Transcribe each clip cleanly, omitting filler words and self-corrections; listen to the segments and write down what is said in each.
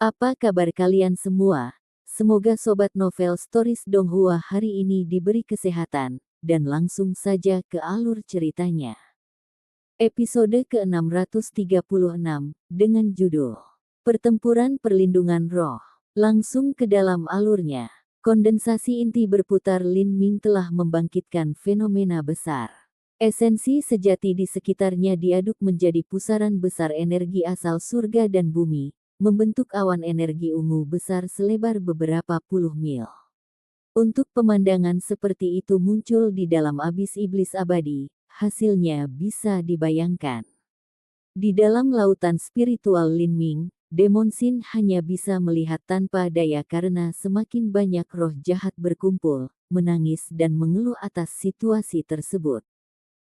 Apa kabar kalian semua? Semoga Sobat Novel Stories Donghua hari ini diberi kesehatan, dan langsung saja ke alur ceritanya. Episode ke-636, dengan judul Pertempuran Perlindungan Roh. Langsung ke dalam alurnya. Kondensasi inti berputar Lin Ming telah membangkitkan fenomena besar. Esensi sejati di sekitarnya diaduk menjadi pusaran besar energi asal surga dan bumi, membentuk awan energi ungu besar selebar beberapa puluh mil. Untuk pemandangan seperti itu muncul di dalam abis iblis abadi, hasilnya bisa dibayangkan. Di dalam lautan spiritual Lin Ming, Demon Sin hanya bisa melihat tanpa daya karena semakin banyak roh jahat berkumpul, menangis dan mengeluh atas situasi tersebut.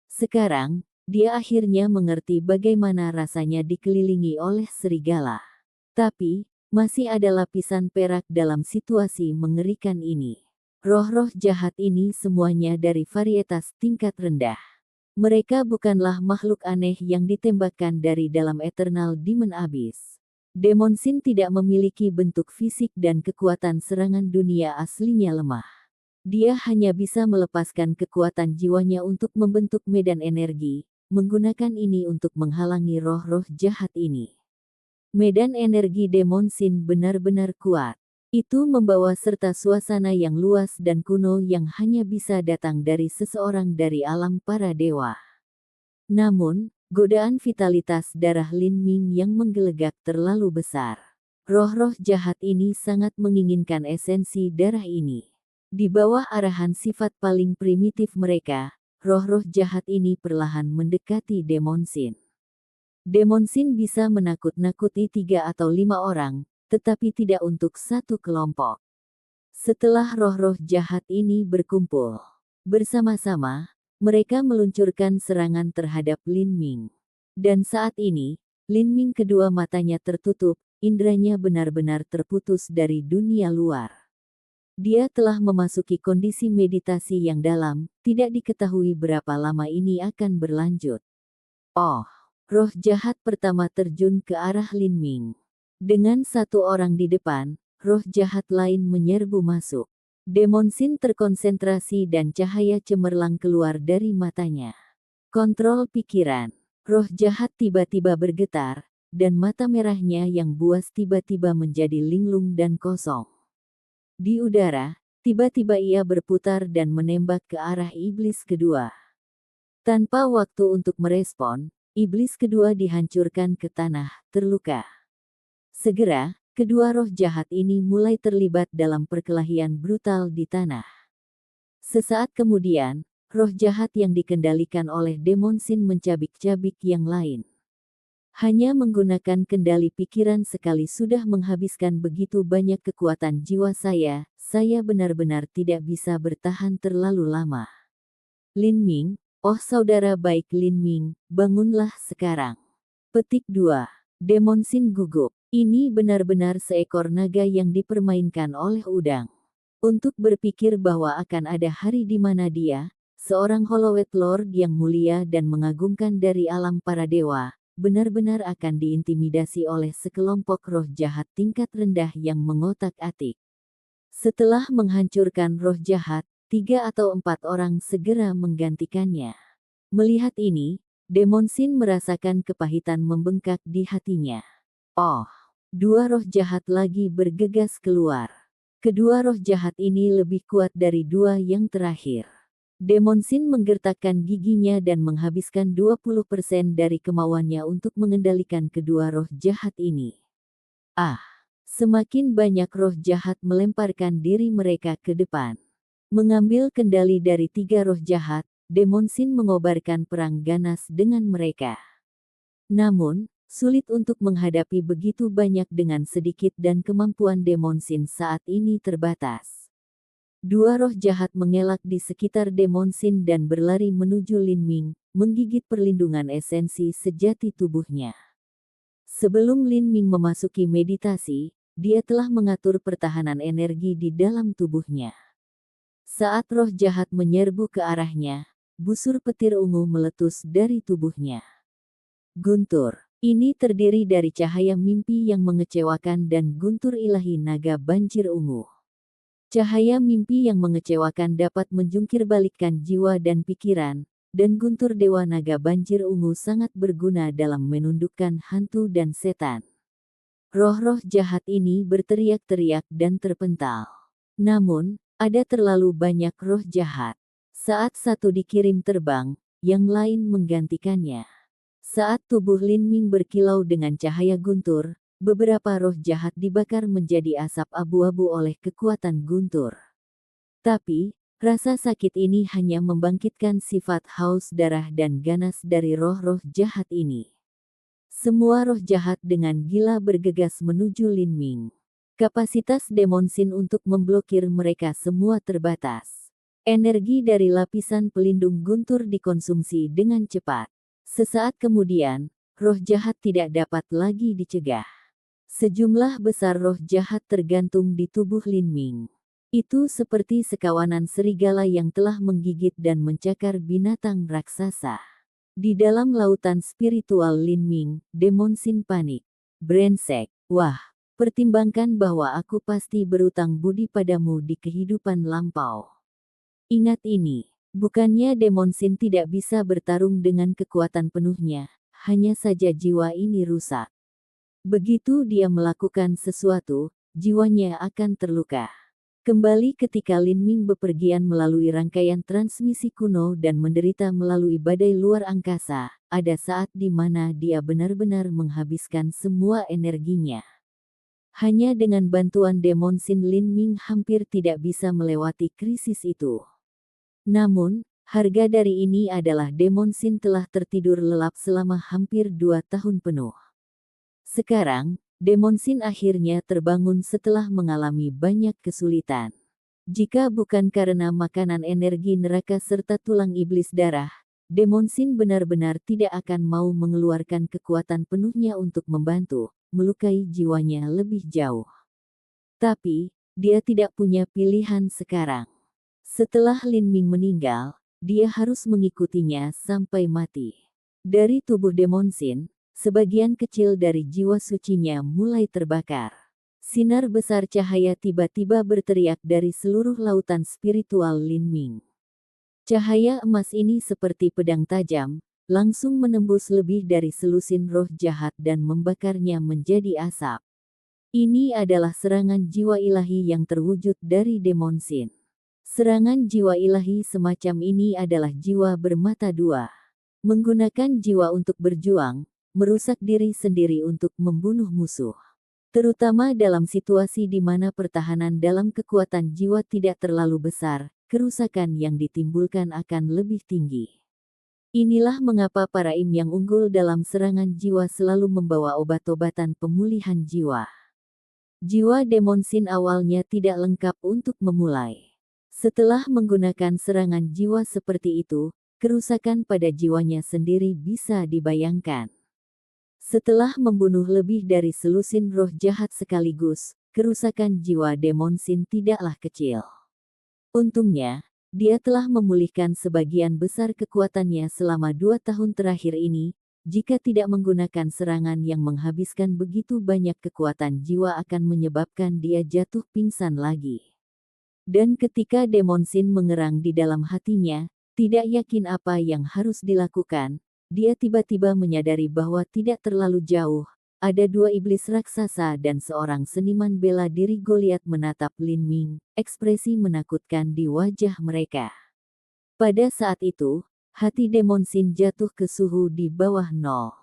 Sekarang, dia akhirnya mengerti bagaimana rasanya dikelilingi oleh serigala. Tapi, masih ada lapisan perak dalam situasi mengerikan ini. Roh-roh jahat ini semuanya dari varietas tingkat rendah. Mereka bukanlah makhluk aneh yang ditembakkan dari dalam Eternal Demon Abyss. Demon Sin tidak memiliki bentuk fisik dan kekuatan serangan dunia aslinya lemah. Dia hanya bisa melepaskan kekuatan jiwanya untuk membentuk medan energi, menggunakan ini untuk menghalangi roh-roh jahat ini. Medan energi Demon Sin benar-benar kuat. Itu membawa serta suasana yang luas dan kuno yang hanya bisa datang dari seseorang dari alam para dewa. Namun, godaan vitalitas darah Lin Ming yang menggelegak terlalu besar. Roh-roh jahat ini sangat menginginkan esensi darah ini. Di bawah arahan sifat paling primitif mereka, roh-roh jahat ini perlahan mendekati Demon Sin. Demon Sin bisa menakut-nakuti 3 atau 5 orang, tetapi tidak untuk satu kelompok. Setelah roh-roh jahat ini berkumpul bersama-sama, mereka meluncurkan serangan terhadap Lin Ming. Dan saat ini, Lin Ming kedua matanya tertutup, indranya benar-benar terputus dari dunia luar. Dia telah memasuki kondisi meditasi yang dalam, tidak diketahui berapa lama ini akan berlanjut. Oh! Roh jahat pertama terjun ke arah Lin Ming. Dengan satu orang di depan, roh jahat lain menyerbu masuk. Demon Sin terkonsentrasi dan cahaya cemerlang keluar dari matanya. Kontrol pikiran. Roh jahat tiba-tiba bergetar, dan mata merahnya yang buas tiba-tiba menjadi linglung dan kosong. Di udara, tiba-tiba ia berputar dan menembak ke arah iblis kedua. Tanpa waktu untuk merespon, iblis kedua dihancurkan ke tanah, terluka. Segera, kedua roh jahat ini mulai terlibat dalam perkelahian brutal di tanah. Sesaat kemudian, roh jahat yang dikendalikan oleh Demon Sin mencabik-cabik yang lain. Hanya menggunakan kendali pikiran sekali sudah menghabiskan begitu banyak kekuatan jiwa saya benar-benar tidak bisa bertahan terlalu lama. Lin Ming, oh saudara baik Lin Ming, bangunlah sekarang. Petik 2. Demon Sin gugup. Ini benar-benar seekor naga yang dipermainkan oleh udang. Untuk berpikir bahwa akan ada hari di mana dia, seorang Holowet Lord yang mulia dan mengagumkan dari alam para dewa, benar-benar akan diintimidasi oleh sekelompok roh jahat tingkat rendah yang mengotak-atik. Setelah menghancurkan roh jahat, 3 atau 4 orang segera menggantikannya. Melihat ini, Demon Sin merasakan kepahitan membengkak di hatinya. Oh, 2 roh jahat lagi bergegas keluar. Kedua roh jahat ini lebih kuat dari 2 yang terakhir. Demon Sin menggertakkan giginya dan menghabiskan 20% dari kemauannya untuk mengendalikan kedua roh jahat ini. Semakin banyak roh jahat melemparkan diri mereka ke depan. Mengambil kendali dari 3 roh jahat, Demon Sin mengobarkan perang ganas dengan mereka. Namun, sulit untuk menghadapi begitu banyak dengan sedikit dan kemampuan Demon Sin saat ini terbatas. 2 roh jahat mengelak di sekitar Demon Sin dan berlari menuju Lin Ming, menggigit perlindungan esensi sejati tubuhnya. Sebelum Lin Ming memasuki meditasi, dia telah mengatur pertahanan energi di dalam tubuhnya. Saat roh jahat menyerbu ke arahnya, busur petir ungu meletus dari tubuhnya. Guntur, Ini terdiri dari cahaya mimpi yang mengecewakan dan guntur ilahi naga banjir ungu. Cahaya mimpi yang mengecewakan dapat menjungkirbalikkan jiwa dan pikiran, dan guntur dewa naga banjir ungu sangat berguna dalam menundukkan hantu dan setan. Roh-roh jahat ini berteriak-teriak dan terpental. Namun, ada terlalu banyak roh jahat. Saat satu dikirim terbang, yang lain menggantikannya. Saat tubuh Lin Ming berkilau dengan cahaya guntur, beberapa roh jahat dibakar menjadi asap abu-abu oleh kekuatan guntur. Tapi, rasa sakit ini hanya membangkitkan sifat haus darah dan ganas dari roh-roh jahat ini. Semua roh jahat dengan gila bergegas menuju Lin Ming. Kapasitas Demon Sin untuk memblokir mereka semua terbatas. Energi dari lapisan pelindung guntur dikonsumsi dengan cepat. Sesaat kemudian, roh jahat tidak dapat lagi dicegah. Sejumlah besar roh jahat tergantung di tubuh Lin Ming. Itu seperti sekawanan serigala yang telah menggigit dan mencakar binatang raksasa. Di dalam lautan spiritual Lin Ming, Demon Sin panik. Brengsek, wah, pertimbangkan bahwa aku pasti berutang budi padamu di kehidupan lampau. Ingat ini. Bukannya Demon Sin tidak bisa bertarung dengan kekuatan penuhnya, hanya saja jiwa ini rusak. Begitu dia melakukan sesuatu, jiwanya akan terluka. Kembali ketika Lin Ming bepergian melalui rangkaian transmisi kuno dan menderita melalui badai luar angkasa, ada saat di mana dia benar-benar menghabiskan semua energinya. Hanya dengan bantuan Demon Sin Lin Ming hampir tidak bisa melewati krisis itu. Namun, harga dari ini adalah Demon Sin telah tertidur lelap selama hampir 2 tahun penuh. Sekarang, Demon Sin akhirnya terbangun setelah mengalami banyak kesulitan. Jika bukan karena makanan energi neraka serta tulang iblis darah, Demon Sin benar-benar tidak akan mau mengeluarkan kekuatan penuhnya untuk membantu, melukai jiwanya lebih jauh. Tapi, dia tidak punya pilihan sekarang. Setelah Lin Ming meninggal, dia harus mengikutinya sampai mati. Dari tubuh Demon Sin, sebagian kecil dari jiwa sucinya mulai terbakar. Sinar besar cahaya tiba-tiba berteriak dari seluruh lautan spiritual Lin Ming. Cahaya emas ini seperti pedang tajam, langsung menembus lebih dari selusin roh jahat dan membakarnya menjadi asap. Ini adalah serangan jiwa ilahi yang terwujud dari Demon Sin. Serangan jiwa ilahi semacam ini adalah jiwa bermata dua. Menggunakan jiwa untuk berjuang, merusak diri sendiri untuk membunuh musuh. Terutama dalam situasi di mana pertahanan dalam kekuatan jiwa tidak terlalu besar, kerusakan yang ditimbulkan akan lebih tinggi. Inilah mengapa para im yang unggul dalam serangan jiwa selalu membawa obat-obatan pemulihan jiwa. Jiwa Demon Sin awalnya tidak lengkap untuk memulai. Setelah menggunakan serangan jiwa seperti itu, kerusakan pada jiwanya sendiri bisa dibayangkan. Setelah membunuh lebih dari selusin roh jahat sekaligus, kerusakan jiwa Demon Sin tidaklah kecil. Untungnya, dia telah memulihkan sebagian besar kekuatannya selama 2 tahun terakhir ini. Jika tidak menggunakan serangan yang menghabiskan begitu banyak kekuatan jiwa akan menyebabkan dia jatuh pingsan lagi. Dan ketika Demon Sin mengerang di dalam hatinya, tidak yakin apa yang harus dilakukan, dia tiba-tiba menyadari bahwa tidak terlalu jauh, ada 2 iblis raksasa dan seorang seniman bela diri Goliat menatap Lin Ming, ekspresi menakutkan di wajah mereka. Pada saat itu, hati Demon Sin jatuh ke suhu di bawah 0.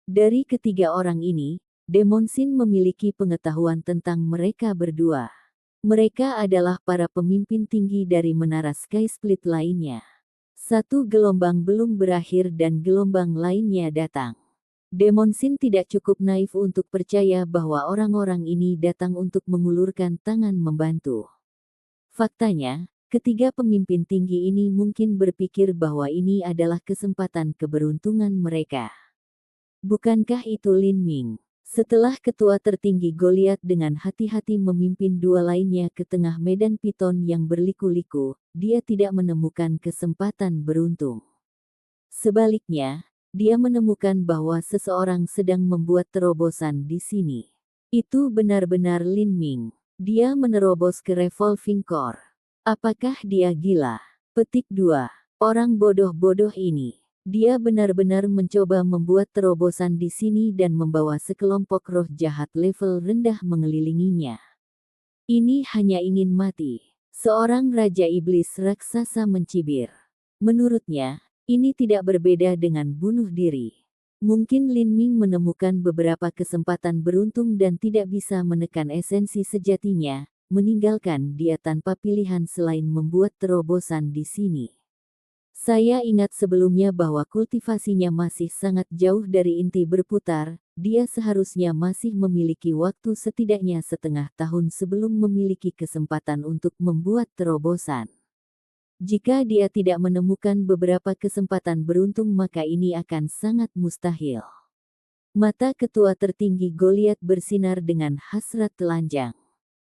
Dari ketiga orang ini, Demon Sin memiliki pengetahuan tentang mereka berdua. Mereka adalah para pemimpin tinggi dari menara Sky Split lainnya. Satu gelombang belum berakhir dan gelombang lainnya datang. Demon Sin tidak cukup naif untuk percaya bahwa orang-orang ini datang untuk mengulurkan tangan membantu. Faktanya, ketiga pemimpin tinggi ini mungkin berpikir bahwa ini adalah kesempatan keberuntungan mereka. Bukankah itu Lin Ming? Setelah ketua tertinggi Goliat dengan hati-hati memimpin 2 lainnya ke tengah medan piton yang berliku-liku, dia tidak menemukan kesempatan beruntung. Sebaliknya, dia menemukan bahwa seseorang sedang membuat terobosan di sini. Itu benar-benar Lin Ming. Dia menerobos ke revolving core. Apakah dia gila? Petik 2. Orang bodoh-bodoh ini. Dia benar-benar mencoba membuat terobosan di sini dan membawa sekelompok roh jahat level rendah mengelilinginya. Ini hanya ingin mati. Seorang raja iblis raksasa mencibir. Menurutnya, ini tidak berbeda dengan bunuh diri. Mungkin Lin Ming menemukan beberapa kesempatan beruntung dan tidak bisa menekan esensi sejatinya, meninggalkan dia tanpa pilihan selain membuat terobosan di sini. Saya ingat sebelumnya bahwa kultivasinya masih sangat jauh dari inti berputar, dia seharusnya masih memiliki waktu setidaknya setengah tahun sebelum memiliki kesempatan untuk membuat terobosan. Jika dia tidak menemukan beberapa kesempatan beruntung maka ini akan sangat mustahil. Mata ketua tertinggi Goliat bersinar dengan hasrat telanjang.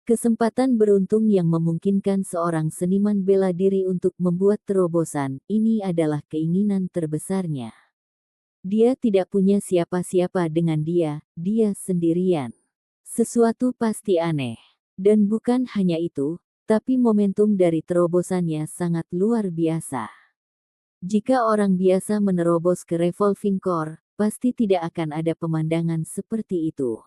Kesempatan beruntung yang memungkinkan seorang seniman bela diri untuk membuat terobosan, ini adalah keinginan terbesarnya. Dia tidak punya siapa-siapa dengan dia sendirian. Sesuatu pasti aneh. Dan bukan hanya itu, tapi momentum dari terobosannya sangat luar biasa. Jika orang biasa menerobos ke revolving core, pasti tidak akan ada pemandangan seperti itu.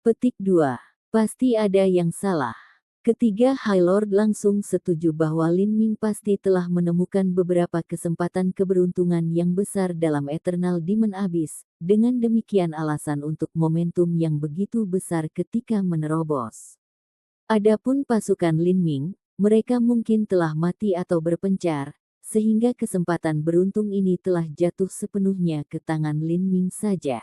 Petik 2. Pasti ada yang salah. Ketiga High Lord langsung setuju bahwa Lin Ming pasti telah menemukan beberapa kesempatan keberuntungan yang besar dalam Eternal Demon Abyss, dengan demikian alasan untuk momentum yang begitu besar ketika menerobos. Adapun pasukan Lin Ming, mereka mungkin telah mati atau berpencar, sehingga kesempatan beruntung ini telah jatuh sepenuhnya ke tangan Lin Ming saja.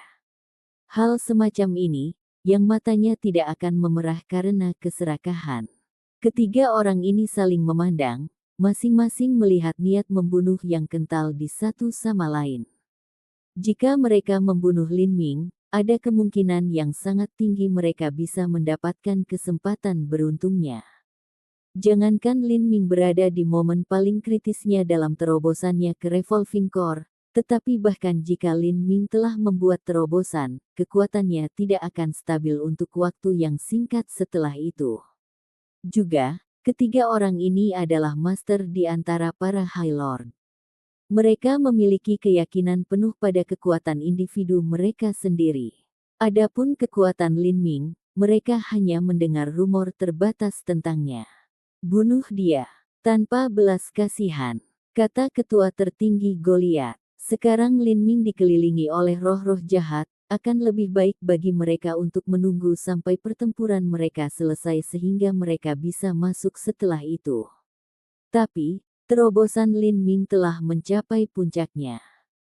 Hal semacam ini, yang matanya tidak akan memerah karena keserakahan. Ketiga orang ini saling memandang, masing-masing melihat niat membunuh yang kental di satu sama lain. Jika mereka membunuh Lin Ming, ada kemungkinan yang sangat tinggi mereka bisa mendapatkan kesempatan beruntungnya. Jangankan Lin Ming berada di momen paling kritisnya dalam terobosannya ke revolving core, tetapi bahkan jika Lin Ming telah membuat terobosan, kekuatannya tidak akan stabil untuk waktu yang singkat setelah itu. Juga, ketiga orang ini adalah master di antara para High Lord. Mereka memiliki keyakinan penuh pada kekuatan individu mereka sendiri. Adapun kekuatan Lin Ming, mereka hanya mendengar rumor terbatas tentangnya. Bunuh dia, tanpa belas kasihan, kata ketua tertinggi Goliat. Sekarang Lin Ming dikelilingi oleh roh-roh jahat, akan lebih baik bagi mereka untuk menunggu sampai pertempuran mereka selesai sehingga mereka bisa masuk setelah itu. Tapi, terobosan Lin Ming telah mencapai puncaknya.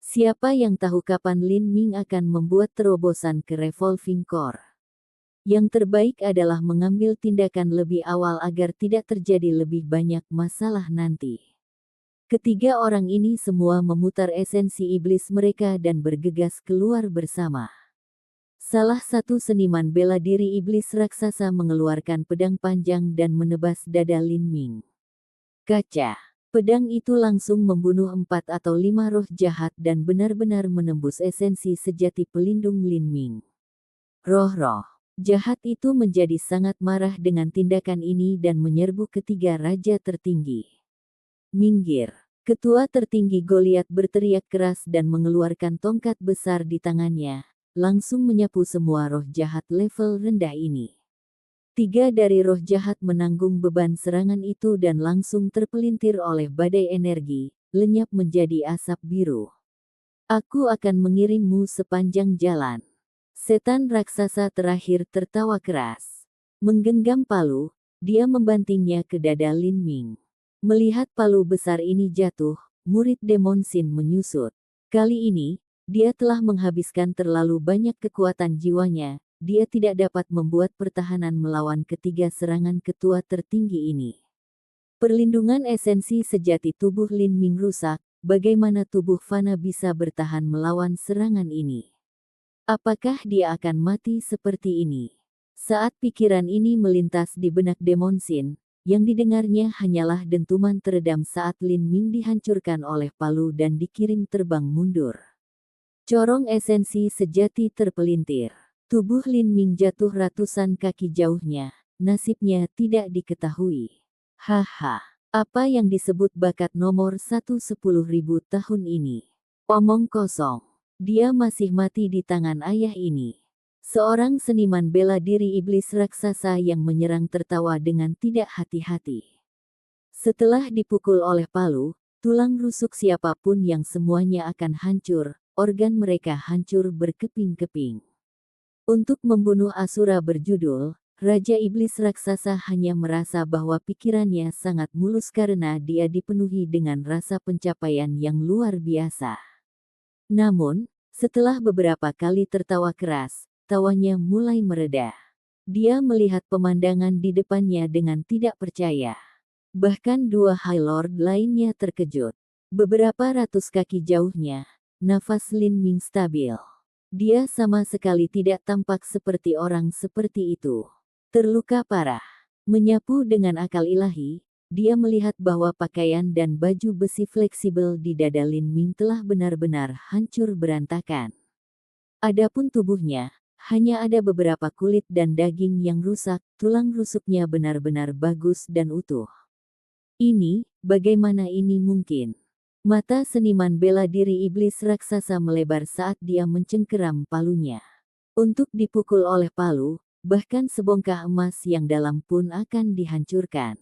Siapa yang tahu kapan Lin Ming akan membuat terobosan ke revolving core? Yang terbaik adalah mengambil tindakan lebih awal agar tidak terjadi lebih banyak masalah nanti. Ketiga orang ini semua memutar esensi iblis mereka dan bergegas keluar bersama. Salah satu seniman bela diri iblis raksasa mengeluarkan pedang panjang dan menebas dada Lin Ming. Kaca. Pedang itu langsung membunuh 4 atau 5 roh jahat dan benar-benar menembus esensi sejati pelindung Lin Ming. Roh-roh jahat itu menjadi sangat marah dengan tindakan ini dan menyerbu ketiga raja tertinggi. Minggir! Ketua tertinggi Goliat berteriak keras dan mengeluarkan tongkat besar di tangannya, langsung menyapu semua roh jahat level rendah ini. 3 dari roh jahat menanggung beban serangan itu dan langsung terpelintir oleh badai energi, lenyap menjadi asap biru. Aku akan mengirimmu sepanjang jalan. Setan raksasa terakhir tertawa keras. Menggenggam palu, dia membantingnya ke dada Lin Ming. Melihat palu besar ini jatuh, murid Demon Sin menyusut. Kali ini, dia telah menghabiskan terlalu banyak kekuatan jiwanya. Dia tidak dapat membuat pertahanan melawan ketiga serangan ketua tertinggi ini. Perlindungan esensi sejati tubuh Lin Ming rusak, bagaimana tubuh fana bisa bertahan melawan serangan ini? Apakah dia akan mati seperti ini? Saat pikiran ini melintas di benak Demon Sin, yang didengarnya hanyalah dentuman teredam saat Lin Ming dihancurkan oleh palu dan dikirim terbang mundur. Corong esensi sejati terpelintir. Tubuh Lin Ming jatuh ratusan kaki jauhnya. Nasibnya tidak diketahui. Haha, apa yang disebut bakat nomor 1 10.000 tahun ini? Omong kosong. Dia masih mati di tangan ayah ini. Seorang seniman bela diri iblis raksasa yang menyerang tertawa dengan tidak hati-hati. Setelah dipukul oleh palu, tulang rusuk siapapun yang semuanya akan hancur, organ mereka hancur berkeping-keping. Untuk membunuh Asura berjudul, Raja Iblis Raksasa hanya merasa bahwa pikirannya sangat mulus karena dia dipenuhi dengan rasa pencapaian yang luar biasa. Namun, setelah beberapa kali tertawa keras, tawanya mulai mereda. Dia melihat pemandangan di depannya dengan tidak percaya. Bahkan dua High Lord lainnya terkejut. Beberapa ratus kaki jauhnya, nafas Lin Ming stabil. Dia sama sekali tidak tampak seperti orang seperti itu. Terluka parah. Menyapu dengan akal ilahi, dia melihat bahwa pakaian dan baju besi fleksibel di dada Lin Ming telah benar-benar hancur berantakan. Adapun tubuhnya, hanya ada beberapa kulit dan daging yang rusak, tulang rusuknya benar-benar bagus dan utuh. Ini, bagaimana ini mungkin? Mata seniman bela diri iblis raksasa melebar saat dia mencengkeram palunya. Untuk dipukul oleh palu, bahkan sebongkah emas yang dalam pun akan dihancurkan.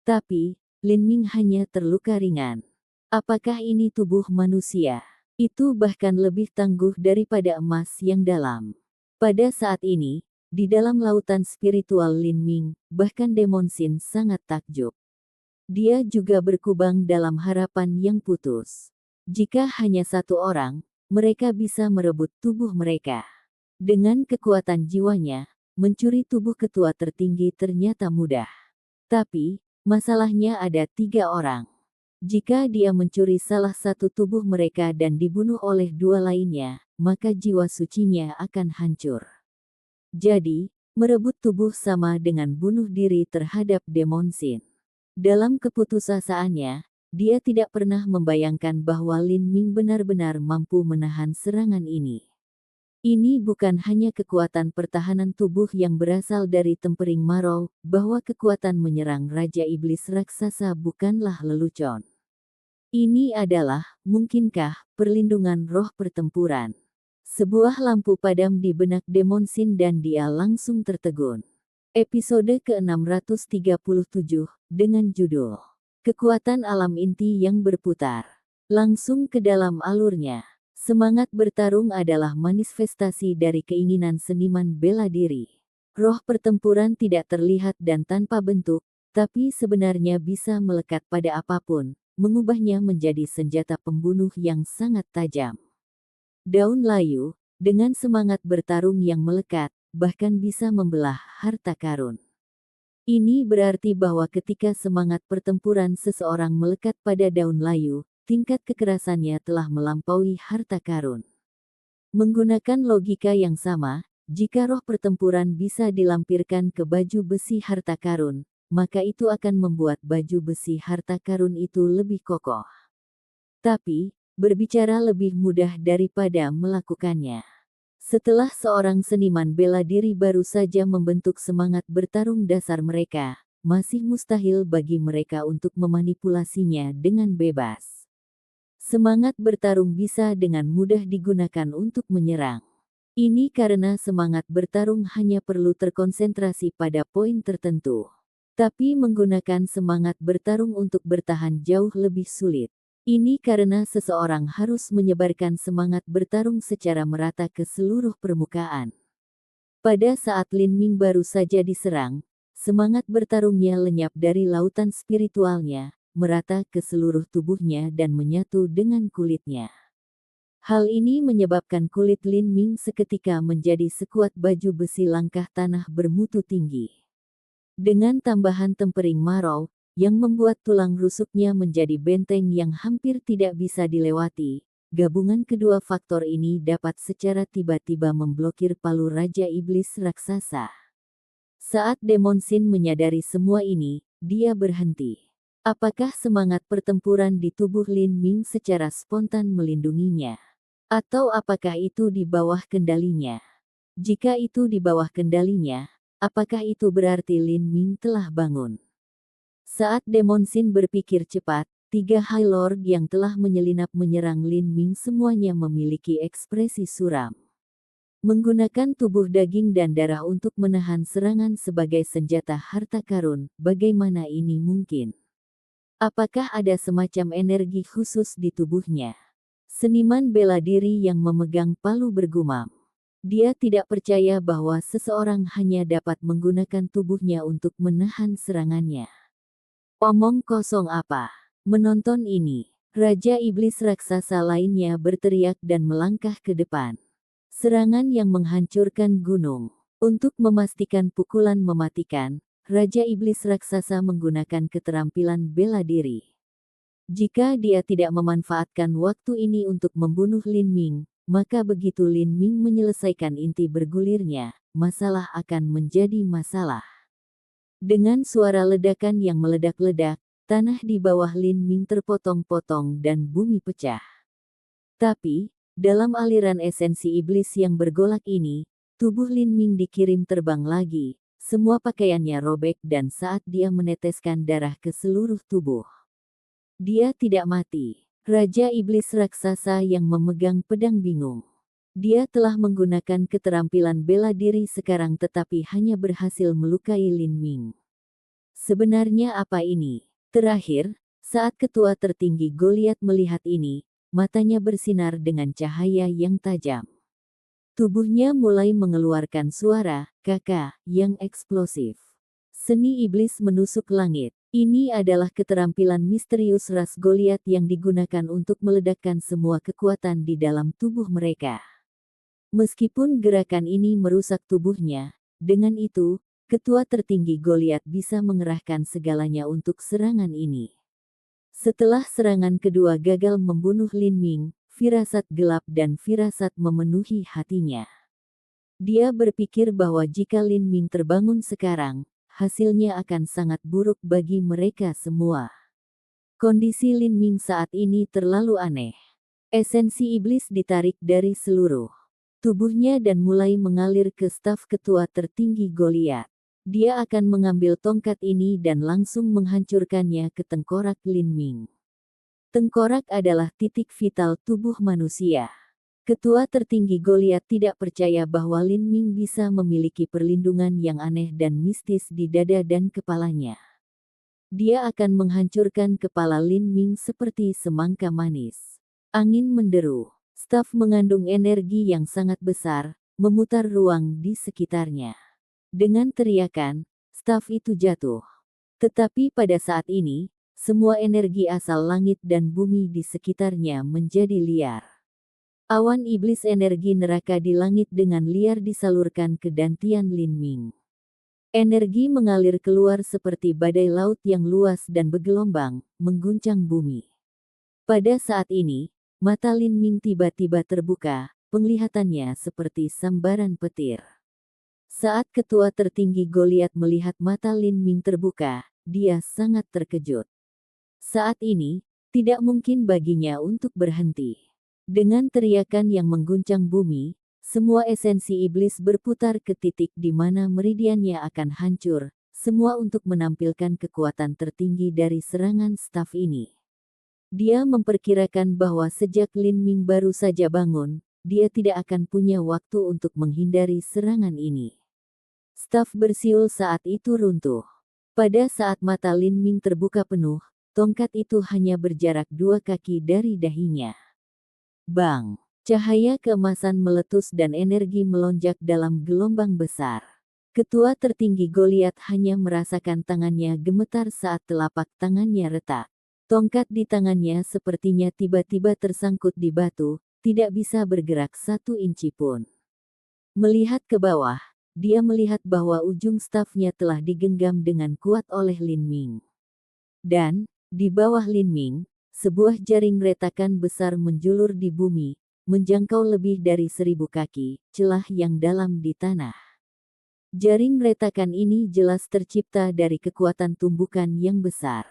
Tapi, Lin Ming hanya terluka ringan. Apakah ini tubuh manusia? Itu bahkan lebih tangguh daripada emas yang dalam. Pada saat ini, di dalam lautan spiritual Lin Ming, bahkan Demon Sin sangat takjub. Dia juga berkubang dalam harapan yang putus. Jika hanya satu orang, mereka bisa merebut tubuh mereka. Dengan kekuatan jiwanya, mencuri tubuh ketua tertinggi ternyata mudah. Tapi, masalahnya ada 3 orang. Jika dia mencuri salah satu tubuh mereka dan dibunuh oleh 2 lainnya, maka jiwa sucinya akan hancur. Jadi, merebut tubuh sama dengan bunuh diri terhadap Demon Sin. Dalam keputusasaannya, dia tidak pernah membayangkan bahwa Lin Ming benar-benar mampu menahan serangan ini. Ini bukan hanya kekuatan pertahanan tubuh yang berasal dari tempering marau, bahwa kekuatan menyerang Raja Iblis Raksasa bukanlah lelucon. Ini adalah, mungkinkah, perlindungan roh pertempuran. Sebuah lampu padam di benak Demon Sin dan dia langsung tertegun. Episode ke-637, dengan judul Kekuatan Alam Inti yang Berputar. Langsung ke dalam alurnya. Semangat bertarung adalah manifestasi dari keinginan seniman bela diri. Roh pertempuran tidak terlihat dan tanpa bentuk, tapi sebenarnya bisa melekat pada apapun, mengubahnya menjadi senjata pembunuh yang sangat tajam. Daun layu, dengan semangat bertarung yang melekat, bahkan bisa membelah harta karun. Ini berarti bahwa ketika semangat pertempuran seseorang melekat pada daun layu, tingkat kekerasannya telah melampaui harta karun. Menggunakan logika yang sama, jika roh pertempuran bisa dilampirkan ke baju besi harta karun, maka itu akan membuat baju besi harta karun itu lebih kokoh. Tapi, berbicara lebih mudah daripada melakukannya. Setelah seorang seniman bela diri baru saja membentuk semangat bertarung dasar mereka, masih mustahil bagi mereka untuk memanipulasinya dengan bebas. Semangat bertarung bisa dengan mudah digunakan untuk menyerang. Ini karena semangat bertarung hanya perlu terkonsentrasi pada poin tertentu. Tapi menggunakan semangat bertarung untuk bertahan jauh lebih sulit. Ini karena seseorang harus menyebarkan semangat bertarung secara merata ke seluruh permukaan. Pada saat Lin Ming baru saja diserang, semangat bertarungnya lenyap dari lautan spiritualnya, merata ke seluruh tubuhnya dan menyatu dengan kulitnya. Hal ini menyebabkan kulit Lin Ming seketika menjadi sekuat baju besi langkah tanah bermutu tinggi. Dengan tambahan tempering marau, yang membuat tulang rusuknya menjadi benteng yang hampir tidak bisa dilewati, gabungan kedua faktor ini dapat secara tiba-tiba memblokir palu Raja Iblis Raksasa. Saat Demon Sin menyadari semua ini, dia berhenti. Apakah semangat pertempuran di tubuh Lin Ming secara spontan melindunginya? Atau apakah itu di bawah kendalinya? Jika itu di bawah kendalinya, apakah itu berarti Lin Ming telah bangun? Saat Demon Sin berpikir cepat, tiga High Lord yang telah menyelinap menyerang Lin Ming semuanya memiliki ekspresi suram. Menggunakan tubuh daging dan darah untuk menahan serangan sebagai senjata harta karun, bagaimana ini mungkin? Apakah ada semacam energi khusus di tubuhnya? Seniman bela diri yang memegang palu bergumam. Dia tidak percaya bahwa seseorang hanya dapat menggunakan tubuhnya untuk menahan serangannya. Omong kosong apa? Menonton ini, Raja Iblis raksasa lainnya berteriak dan melangkah ke depan. Serangan yang menghancurkan gunung. Untuk memastikan pukulan mematikan, Raja Iblis raksasa menggunakan keterampilan bela diri. Jika dia tidak memanfaatkan waktu ini untuk membunuh Lin Ming, maka begitu Lin Ming menyelesaikan inti bergulirnya, masalah akan menjadi masalah. Dengan suara ledakan yang meledak-ledak, tanah di bawah Lin Ming terpotong-potong dan bumi pecah. Tapi, dalam aliran esensi iblis yang bergolak ini, tubuh Lin Ming dikirim terbang lagi, semua pakaiannya robek dan saat dia meneteskan darah ke seluruh tubuh. Dia tidak mati. Raja Iblis raksasa yang memegang pedang bingung. Dia telah menggunakan keterampilan bela diri sekarang tetapi hanya berhasil melukai Lin Ming. Sebenarnya apa ini? Terakhir, saat ketua tertinggi Goliat melihat ini, matanya bersinar dengan cahaya yang tajam. Tubuhnya mulai mengeluarkan suara, "Kakak," yang eksplosif. Seni iblis menusuk langit. Ini adalah keterampilan misterius ras Goliat yang digunakan untuk meledakkan semua kekuatan di dalam tubuh mereka. Meskipun gerakan ini merusak tubuhnya, dengan itu, ketua tertinggi Goliat bisa mengerahkan segalanya untuk serangan ini. Setelah serangan kedua gagal membunuh Lin Ming, firasat gelap dan firasat memenuhi hatinya. Dia berpikir bahwa jika Lin Ming terbangun sekarang, hasilnya akan sangat buruk bagi mereka semua. Kondisi Lin Ming saat ini terlalu aneh. Esensi iblis ditarik dari seluruh tubuhnya dan mulai mengalir ke staf ketua tertinggi Goliat. Dia akan mengambil tongkat ini dan langsung menghancurkannya ke tengkorak Lin Ming. Tengkorak adalah titik vital tubuh manusia. Ketua tertinggi Goliat tidak percaya bahwa Lin Ming bisa memiliki perlindungan yang aneh dan mistis di dada dan kepalanya. Dia akan menghancurkan kepala Lin Ming seperti semangka manis. Angin menderu. Staf mengandung energi yang sangat besar, memutar ruang di sekitarnya. Dengan teriakan, staf itu jatuh. Tetapi pada saat ini, semua energi asal langit dan bumi di sekitarnya menjadi liar. Awan iblis energi neraka di langit dengan liar disalurkan ke dantian Lin Ming. Energi mengalir keluar seperti badai laut yang luas dan bergelombang, mengguncang bumi. Pada saat ini, mata Lin Ming tiba-tiba terbuka, penglihatannya seperti sambaran petir. Saat ketua tertinggi Goliat melihat mata Lin Ming terbuka, dia sangat terkejut. Saat ini, tidak mungkin baginya untuk berhenti. Dengan teriakan yang mengguncang bumi, semua esensi iblis berputar ke titik di mana meridiannya akan hancur, semua untuk menampilkan kekuatan tertinggi dari serangan staf ini. Dia memperkirakan bahwa sejak Lin Ming baru saja bangun, dia tidak akan punya waktu untuk menghindari serangan ini. Staf bersiul saat itu runtuh. Pada saat mata Lin Ming terbuka penuh, tongkat itu hanya berjarak 2 kaki dari dahinya. Bang! Cahaya keemasan meletus dan energi melonjak dalam gelombang besar. Ketua tertinggi Goliat hanya merasakan tangannya gemetar saat telapak tangannya retak. Tongkat di tangannya sepertinya tiba-tiba tersangkut di batu, tidak bisa bergerak 1 inci pun. Melihat ke bawah, dia melihat bahwa ujung stafnya telah digenggam dengan kuat oleh Lin Ming. Dan, di bawah Lin Ming, sebuah jaring retakan besar menjulur di bumi, menjangkau lebih dari 1000 kaki, celah yang dalam di tanah. Jaring retakan ini jelas tercipta dari kekuatan tumbukan yang besar.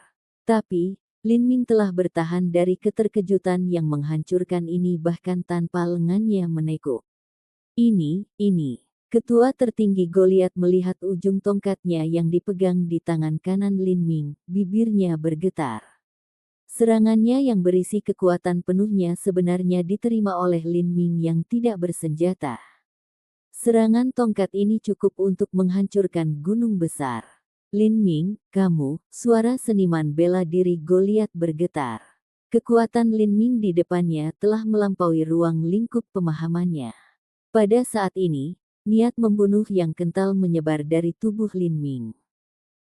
Tapi, Lin Ming telah bertahan dari keterkejutan yang menghancurkan ini bahkan tanpa lengannya menekuk. Ini. Ketua tertinggi Goliat melihat ujung tongkatnya yang dipegang di tangan kanan Lin Ming, bibirnya bergetar. Serangannya yang berisi kekuatan penuhnya sebenarnya diterima oleh Lin Ming yang tidak bersenjata. Serangan tongkat ini cukup untuk menghancurkan gunung besar. Lin Ming, kamu, suara seniman bela diri Goliat bergetar. Kekuatan Lin Ming di depannya telah melampaui ruang lingkup pemahamannya. Pada saat ini, niat membunuh yang kental menyebar dari tubuh Lin Ming.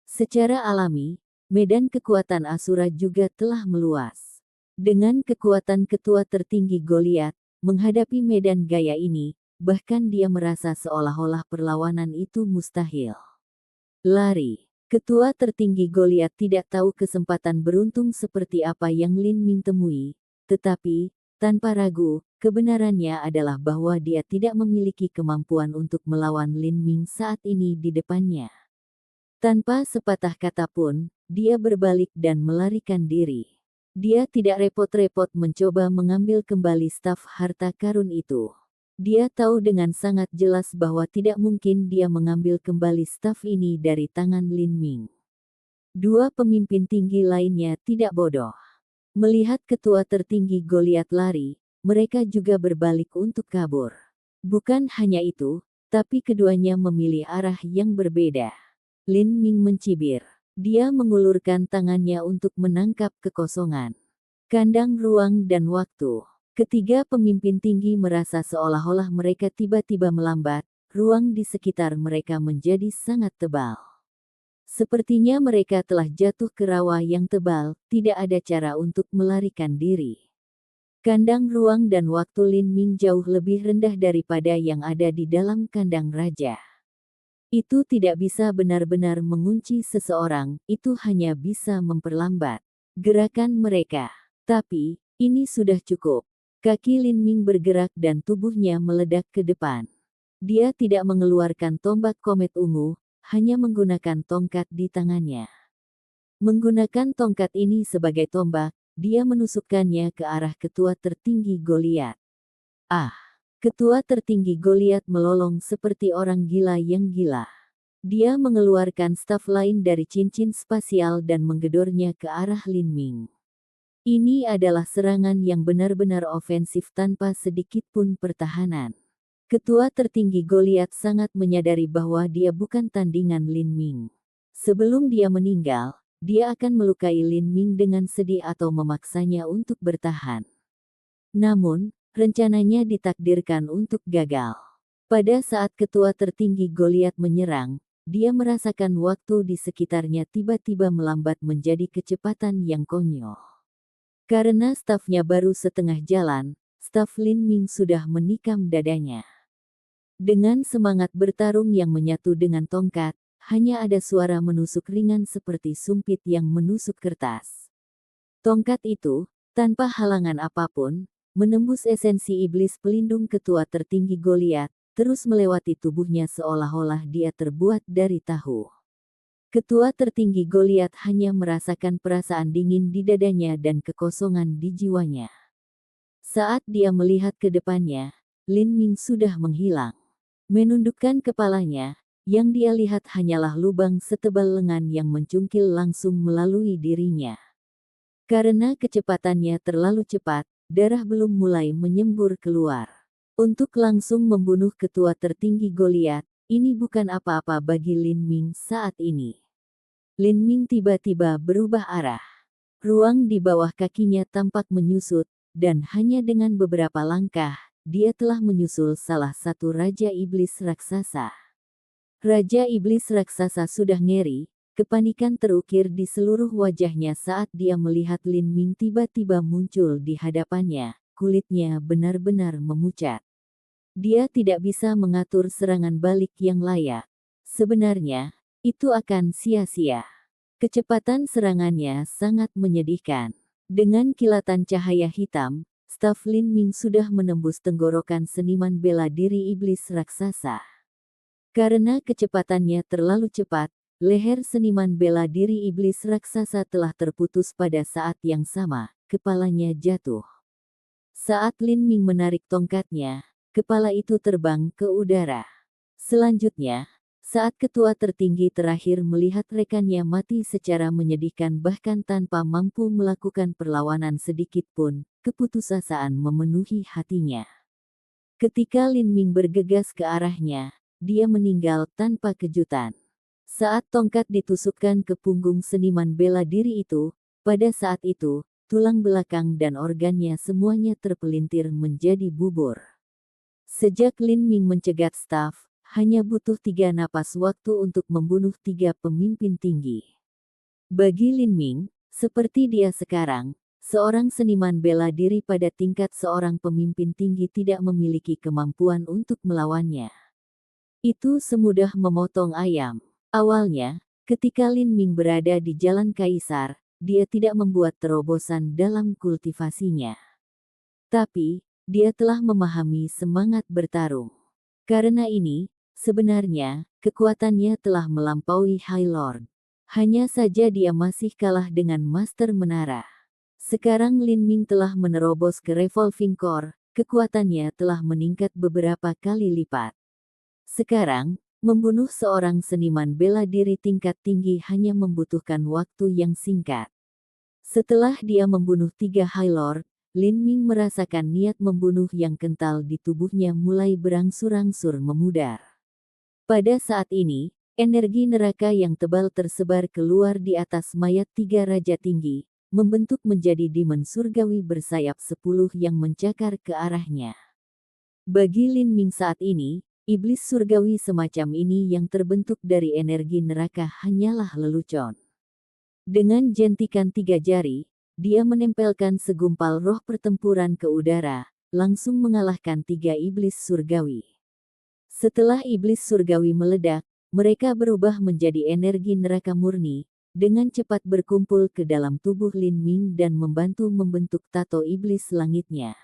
Secara alami, medan kekuatan Asura juga telah meluas. Dengan kekuatan ketua tertinggi Goliat, menghadapi medan gaya ini, bahkan dia merasa seolah-olah perlawanan itu mustahil. Lari. Ketua tertinggi Goliat tidak tahu kesempatan beruntung seperti apa yang Lin Ming temui, tetapi, tanpa ragu, kebenarannya adalah bahwa dia tidak memiliki kemampuan untuk melawan Lin Ming saat ini di depannya. Tanpa sepatah kata pun, dia berbalik dan melarikan diri. Dia tidak repot-repot mencoba mengambil kembali staf harta karun itu. Dia tahu dengan sangat jelas bahwa tidak mungkin dia mengambil kembali staf ini dari tangan Lin Ming. Dua pemimpin tinggi lainnya tidak bodoh. Melihat ketua tertinggi Goliat lari, mereka juga berbalik untuk kabur. Bukan hanya itu, tapi keduanya memilih arah yang berbeda. Lin Ming mencibir. Dia mengulurkan tangannya untuk menangkap kekosongan. Kandang ruang dan waktu. Ketiga pemimpin tinggi merasa seolah-olah mereka tiba-tiba melambat, ruang di sekitar mereka menjadi sangat tebal. Sepertinya mereka telah jatuh ke rawa yang tebal, tidak ada cara untuk melarikan diri. Kandang ruang dan waktu Lin Ming jauh lebih rendah daripada yang ada di dalam kandang raja. Itu tidak bisa benar-benar mengunci seseorang, itu hanya bisa memperlambat gerakan mereka. Tapi, ini sudah cukup. Kaki Lin Ming bergerak dan tubuhnya meledak ke depan. Dia tidak mengeluarkan tombak komet ungu, hanya menggunakan tongkat di tangannya. Menggunakan tongkat ini sebagai tombak, dia menusukkannya ke arah ketua tertinggi Goliat. Ah! Ketua tertinggi Goliat melolong seperti orang gila yang gila. Dia mengeluarkan staf lain dari cincin spasial dan menggedornya ke arah Lin Ming. Ini adalah serangan yang benar-benar ofensif tanpa sedikit pun pertahanan. Ketua tertinggi Goliat sangat menyadari bahwa dia bukan tandingan Lin Ming. Sebelum dia meninggal, dia akan melukai Lin Ming dengan sedih atau memaksanya untuk bertahan. Namun, rencananya ditakdirkan untuk gagal. Pada saat ketua tertinggi Goliat menyerang, dia merasakan waktu di sekitarnya tiba-tiba melambat menjadi kecepatan yang konyol. Karena stafnya baru setengah jalan, staf Lin Ming sudah menikam dadanya. Dengan semangat bertarung yang menyatu dengan tongkat, hanya ada suara menusuk ringan seperti sumpit yang menusuk kertas. Tongkat itu, tanpa halangan apapun, menembus esensi iblis pelindung ketua tertinggi Goliat, terus melewati tubuhnya seolah-olah dia terbuat dari tahu. Ketua tertinggi Goliat hanya merasakan perasaan dingin di dadanya dan kekosongan di jiwanya. Saat dia melihat ke depannya, Lin Ming sudah menghilang. Menundukkan kepalanya, yang dia lihat hanyalah lubang setebal lengan yang mencungkil langsung melalui dirinya. Karena kecepatannya terlalu cepat, darah belum mulai menyembur keluar. Untuk langsung membunuh ketua tertinggi Goliat, ini bukan apa-apa bagi Lin Ming saat ini. Lin Ming tiba-tiba berubah arah. Ruang di bawah kakinya tampak menyusut, dan hanya dengan beberapa langkah, dia telah menyusul salah satu Raja Iblis Raksasa. Raja Iblis Raksasa sudah ngeri, kepanikan terukir di seluruh wajahnya saat dia melihat Lin Ming tiba-tiba muncul di hadapannya, kulitnya benar-benar memucat. Dia tidak bisa mengatur serangan balik yang layak. Sebenarnya, itu akan sia-sia. Kecepatan serangannya sangat menyedihkan. Dengan kilatan cahaya hitam, staf Lin Ming sudah menembus tenggorokan seniman bela diri iblis raksasa. Karena kecepatannya terlalu cepat, Leher seniman bela diri iblis raksasa telah terputus pada saat yang sama, kepalanya jatuh. Saat Lin Ming menarik tongkatnya, kepala itu terbang ke udara. Selanjutnya, saat ketua tertinggi terakhir melihat rekannya mati secara menyedihkan bahkan tanpa mampu melakukan perlawanan sedikit pun, keputusasaan memenuhi hatinya. Ketika Lin Ming bergegas ke arahnya, dia meninggal tanpa kejutan. Saat tongkat ditusukkan ke punggung seniman bela diri itu, pada saat itu, tulang belakang dan organnya semuanya terpelintir menjadi bubur. Sejak Lin Ming mencegat staf, hanya butuh 3 napas waktu untuk membunuh 3 pemimpin tinggi. Bagi Lin Ming, seperti dia sekarang, seorang seniman bela diri pada tingkat seorang pemimpin tinggi tidak memiliki kemampuan untuk melawannya. Itu semudah memotong ayam. Awalnya, ketika Lin Ming berada di Jalan Kaisar, dia tidak membuat terobosan dalam kultivasinya. Tapi, dia telah memahami semangat bertarung. Karena ini, sebenarnya, kekuatannya telah melampaui High Lord. Hanya saja dia masih kalah dengan Master Menara. Sekarang Lin Ming telah menerobos ke Revolving Core, kekuatannya telah meningkat beberapa kali lipat. Sekarang, membunuh seorang seniman bela diri tingkat tinggi hanya membutuhkan waktu yang singkat. Setelah dia membunuh 3 High Lord, Lin Ming merasakan niat membunuh yang kental di tubuhnya mulai berangsur-angsur memudar. Pada saat ini, energi neraka yang tebal tersebar keluar di atas mayat 3 raja tinggi, membentuk menjadi demon surgawi bersayap 10 yang mencakar ke arahnya. Bagi Lin Ming saat ini, iblis surgawi semacam ini yang terbentuk dari energi neraka hanyalah lelucon. Dengan jentikan 3 jari, dia menempelkan segumpal roh pertempuran ke udara, langsung mengalahkan 3 iblis surgawi. Setelah iblis surgawi meledak, mereka berubah menjadi energi neraka murni, dengan cepat berkumpul ke dalam tubuh Lin Ming dan membantu membentuk tato iblis langitnya.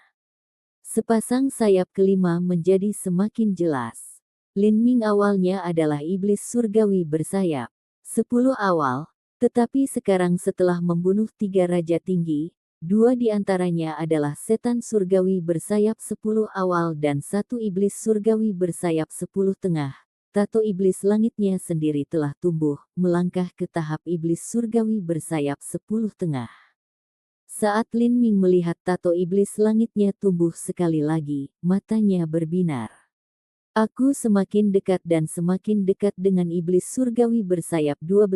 Sepasang sayap kelima menjadi semakin jelas. Lin Ming awalnya adalah iblis surgawi bersayap 10 awal, tetapi sekarang setelah membunuh 3 raja tinggi, 2 di antaranya adalah setan surgawi bersayap 10 awal dan 1 iblis surgawi bersayap 10 tengah. Tato iblis langitnya sendiri telah tumbuh, melangkah ke tahap iblis surgawi bersayap 10 tengah. Saat Lin Ming melihat tato iblis langitnya tumbuh sekali lagi, matanya berbinar. Aku semakin dekat dan semakin dekat dengan iblis surgawi bersayap 12,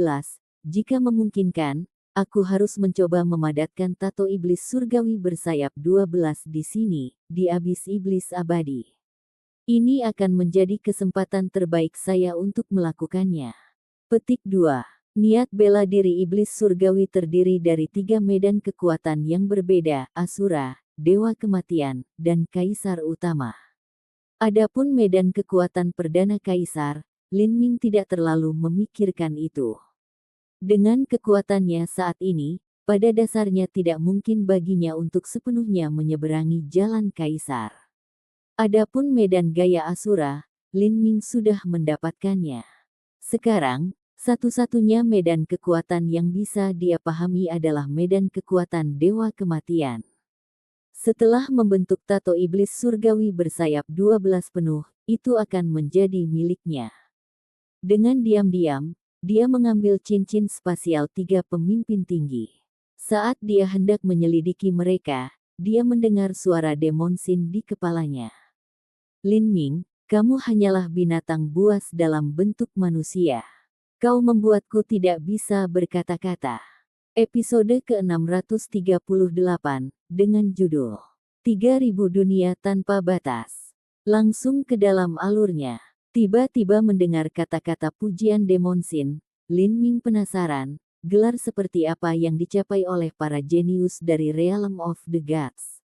jika memungkinkan, aku harus mencoba memadatkan tato iblis surgawi bersayap 12 di sini, di abis iblis abadi. Ini akan menjadi kesempatan terbaik saya untuk melakukannya. Petik 2. Niat bela diri iblis surgawi terdiri dari 3 medan kekuatan yang berbeda, Asura, Dewa Kematian, dan Kaisar Utama. Adapun medan kekuatan perdana Kaisar, Lin Ming tidak terlalu memikirkan itu. Dengan kekuatannya saat ini, pada dasarnya tidak mungkin baginya untuk sepenuhnya menyeberangi jalan Kaisar. Adapun medan gaya Asura, Lin Ming sudah mendapatkannya. Sekarang, satu-satunya medan kekuatan yang bisa dia pahami adalah medan kekuatan Dewa Kematian. Setelah membentuk tato iblis surgawi bersayap 12 penuh, itu akan menjadi miliknya. Dengan diam-diam, dia mengambil cincin spasial 3 pemimpin tinggi. Saat dia hendak menyelidiki mereka, dia mendengar suara Demon Sin di kepalanya. Lin Ming, kamu hanyalah binatang buas dalam bentuk manusia. Kau membuatku tidak bisa berkata-kata. Episode ke-638, dengan judul 3000 Dunia Tanpa Batas. Langsung ke dalam alurnya. Tiba-tiba mendengar kata-kata pujian Demon Sin, Lin Ming penasaran, gelar seperti apa yang dicapai oleh para jenius dari Realm of the Gods.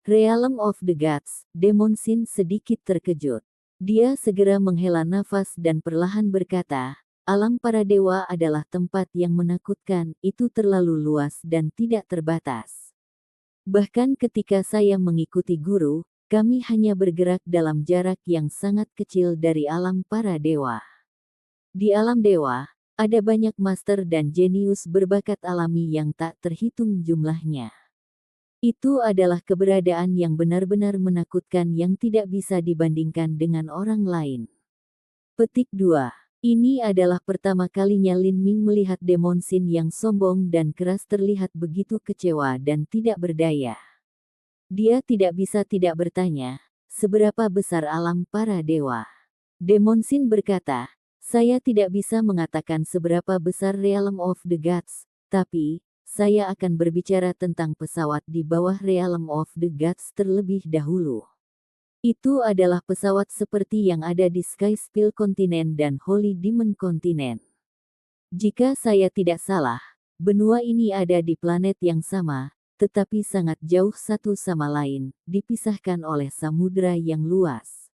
Realm of the Gods, Demon Sin sedikit terkejut. Dia segera menghela nafas dan perlahan berkata, alam para dewa adalah tempat yang menakutkan, itu terlalu luas dan tidak terbatas. Bahkan ketika saya mengikuti guru, kami hanya bergerak dalam jarak yang sangat kecil dari alam para dewa. Di alam dewa, Ada banyak master dan jenius berbakat alami yang tak terhitung jumlahnya. Itu adalah keberadaan yang benar-benar menakutkan yang tidak bisa dibandingkan dengan orang lain. Petik 2. Ini adalah pertama kalinya Lin Ming melihat Demon Sin yang sombong dan keras terlihat begitu kecewa dan tidak berdaya. Dia tidak bisa tidak bertanya, seberapa besar alam para dewa. Demon Sin berkata, saya tidak bisa mengatakan seberapa besar Realm of the Gods, tapi saya akan berbicara tentang pesawat di bawah Realm of the Gods terlebih dahulu. Itu adalah pesawat seperti yang ada di Sky Spill Continent dan Holy Demon Continent. Jika saya tidak salah, benua ini ada di planet yang sama, tetapi sangat jauh satu sama lain, dipisahkan oleh samudra yang luas.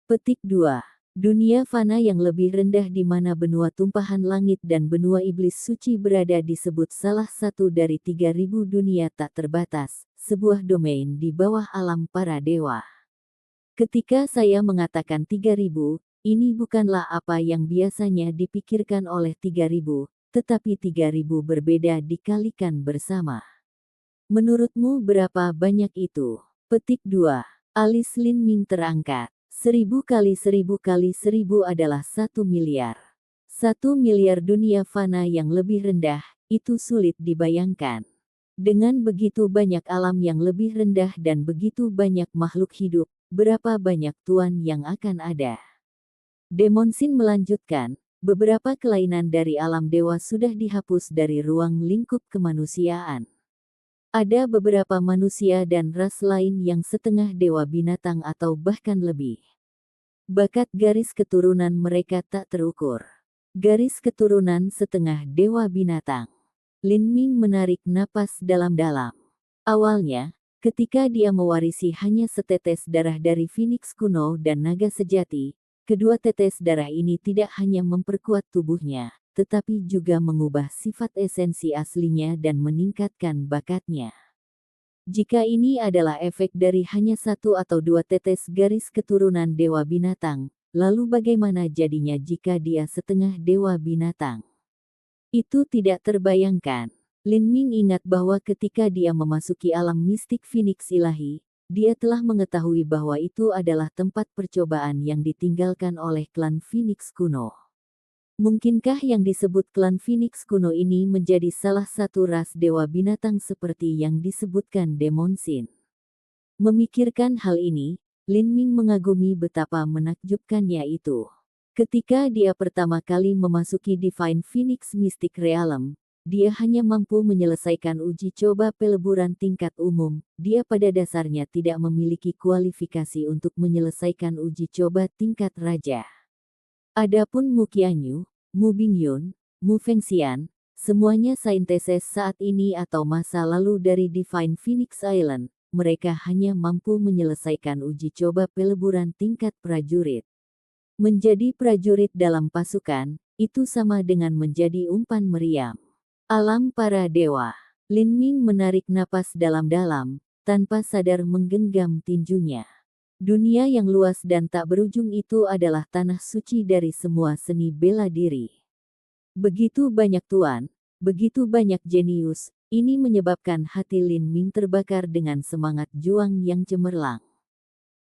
Petik 2. Dunia fana yang lebih rendah di mana benua tumpahan langit dan benua iblis suci berada disebut salah satu dari 3000 dunia tak terbatas, sebuah domain di bawah alam para dewa. Ketika saya mengatakan 3000, ini bukanlah apa yang biasanya dipikirkan oleh 3000, tetapi 3000 berbeda dikalikan bersama. Menurutmu berapa banyak itu? Petik 2. Alis Lin Ming terangkat. 1000 kali 1000 kali 1000 adalah 1 miliar. 1 miliar dunia fana yang lebih rendah, itu sulit dibayangkan. Dengan begitu banyak alam yang lebih rendah dan begitu banyak makhluk hidup, berapa banyak tuan yang akan ada? Demon Sin melanjutkan, beberapa kelainan dari alam dewa sudah dihapus dari ruang lingkup kemanusiaan. Ada beberapa manusia dan ras lain yang setengah dewa binatang atau bahkan lebih. Bakat garis keturunan mereka tak terukur. Garis keturunan setengah dewa binatang. Lin Ming menarik napas dalam-dalam. Awalnya, ketika dia mewarisi hanya setetes darah dari Phoenix kuno dan naga sejati, kedua tetes darah ini tidak hanya memperkuat tubuhnya, tetapi juga mengubah sifat esensi aslinya dan meningkatkan bakatnya. Jika ini adalah efek dari hanya satu atau dua tetes garis keturunan dewa binatang, lalu bagaimana jadinya jika dia setengah dewa binatang? Itu tidak terbayangkan. Lin Ming ingat bahwa ketika dia memasuki alam mistik Phoenix ilahi, dia telah mengetahui bahwa itu adalah tempat percobaan yang ditinggalkan oleh klan Phoenix kuno. Mungkinkah yang disebut klan Phoenix kuno ini menjadi salah satu ras dewa binatang seperti yang disebutkan Demon Sin? Memikirkan hal ini, Lin Ming mengagumi betapa menakjubkannya itu. Ketika dia pertama kali memasuki Divine Phoenix Mystic Realm, dia hanya mampu menyelesaikan uji coba peleburan tingkat umum. Dia pada dasarnya tidak memiliki kualifikasi untuk menyelesaikan uji coba tingkat raja. Adapun Mu Qianyu, Mu Bingyun, Mu Fengxian, semuanya sainteses saat ini atau masa lalu dari Divine Phoenix Island, mereka hanya mampu menyelesaikan uji coba peleburan tingkat prajurit. Menjadi prajurit dalam pasukan, itu sama dengan menjadi umpan meriam. Alam para dewa. Lin Ming menarik napas dalam-dalam, tanpa sadar menggenggam tinjunya. Dunia yang luas dan tak berujung itu adalah tanah suci dari semua seni bela diri. Begitu banyak tuan, begitu banyak jenius, ini menyebabkan hati Lin Ming terbakar dengan semangat juang yang cemerlang.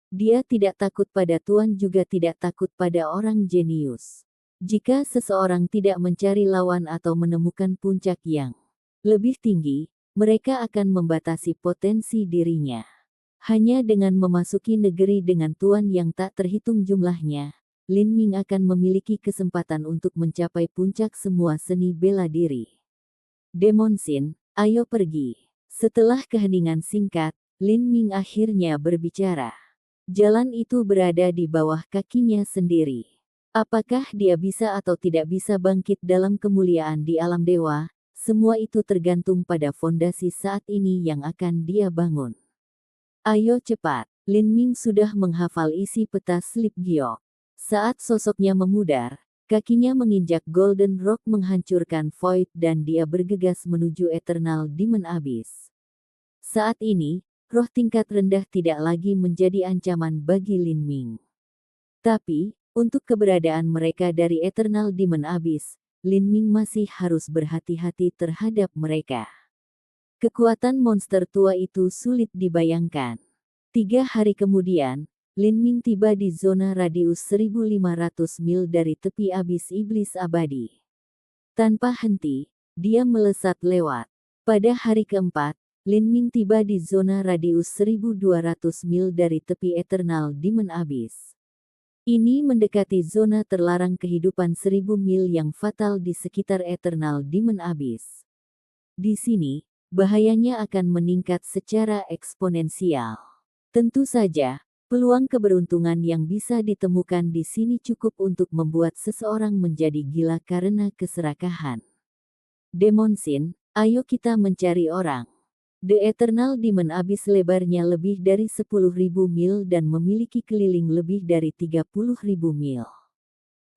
Dia tidak takut pada Tuan juga tidak takut pada orang jenius. Jika seseorang tidak mencari lawan atau menemukan puncak yang lebih tinggi, mereka akan membatasi potensi dirinya. Hanya dengan memasuki negeri dengan Tuan yang tak terhitung jumlahnya, Lin Ming akan memiliki kesempatan untuk mencapai puncak semua seni bela diri. Demon Sin, ayo pergi. Setelah keheningan singkat, Lin Ming akhirnya berbicara. Jalan itu berada di bawah kakinya sendiri. Apakah dia bisa atau tidak bisa bangkit dalam kemuliaan di alam dewa, semua itu tergantung pada fondasi saat ini yang akan dia bangun. Ayo cepat, Lin Ming sudah menghafal isi peta Sleep Giok. Saat sosoknya memudar, kakinya menginjak Golden Rock menghancurkan Void dan dia bergegas menuju Eternal Demon Abyss. Saat ini, roh tingkat rendah tidak lagi menjadi ancaman bagi Lin Ming. Tapi, untuk keberadaan mereka dari Eternal Demon Abyss, Lin Ming masih harus berhati-hati terhadap mereka. Kekuatan monster tua itu sulit dibayangkan. 3 hari kemudian, Lin Ming tiba di zona radius 1.500 mil dari tepi abis iblis abadi. Tanpa henti, dia melesat lewat. Pada hari keempat, Lin Ming tiba di zona radius 1.200 mil dari tepi Eternal Demon Abyss. Ini mendekati zona terlarang kehidupan 1.000 mil yang fatal di sekitar Eternal Demon Abyss. Di sini, bahayanya akan meningkat secara eksponensial. Tentu saja, peluang keberuntungan yang bisa ditemukan di sini cukup untuk membuat seseorang menjadi gila karena keserakahan. Demon Sin, ayo kita mencari orang. The Eternal Demon Abyss lebarnya lebih dari 10.000 mil dan memiliki keliling lebih dari 30.000 mil.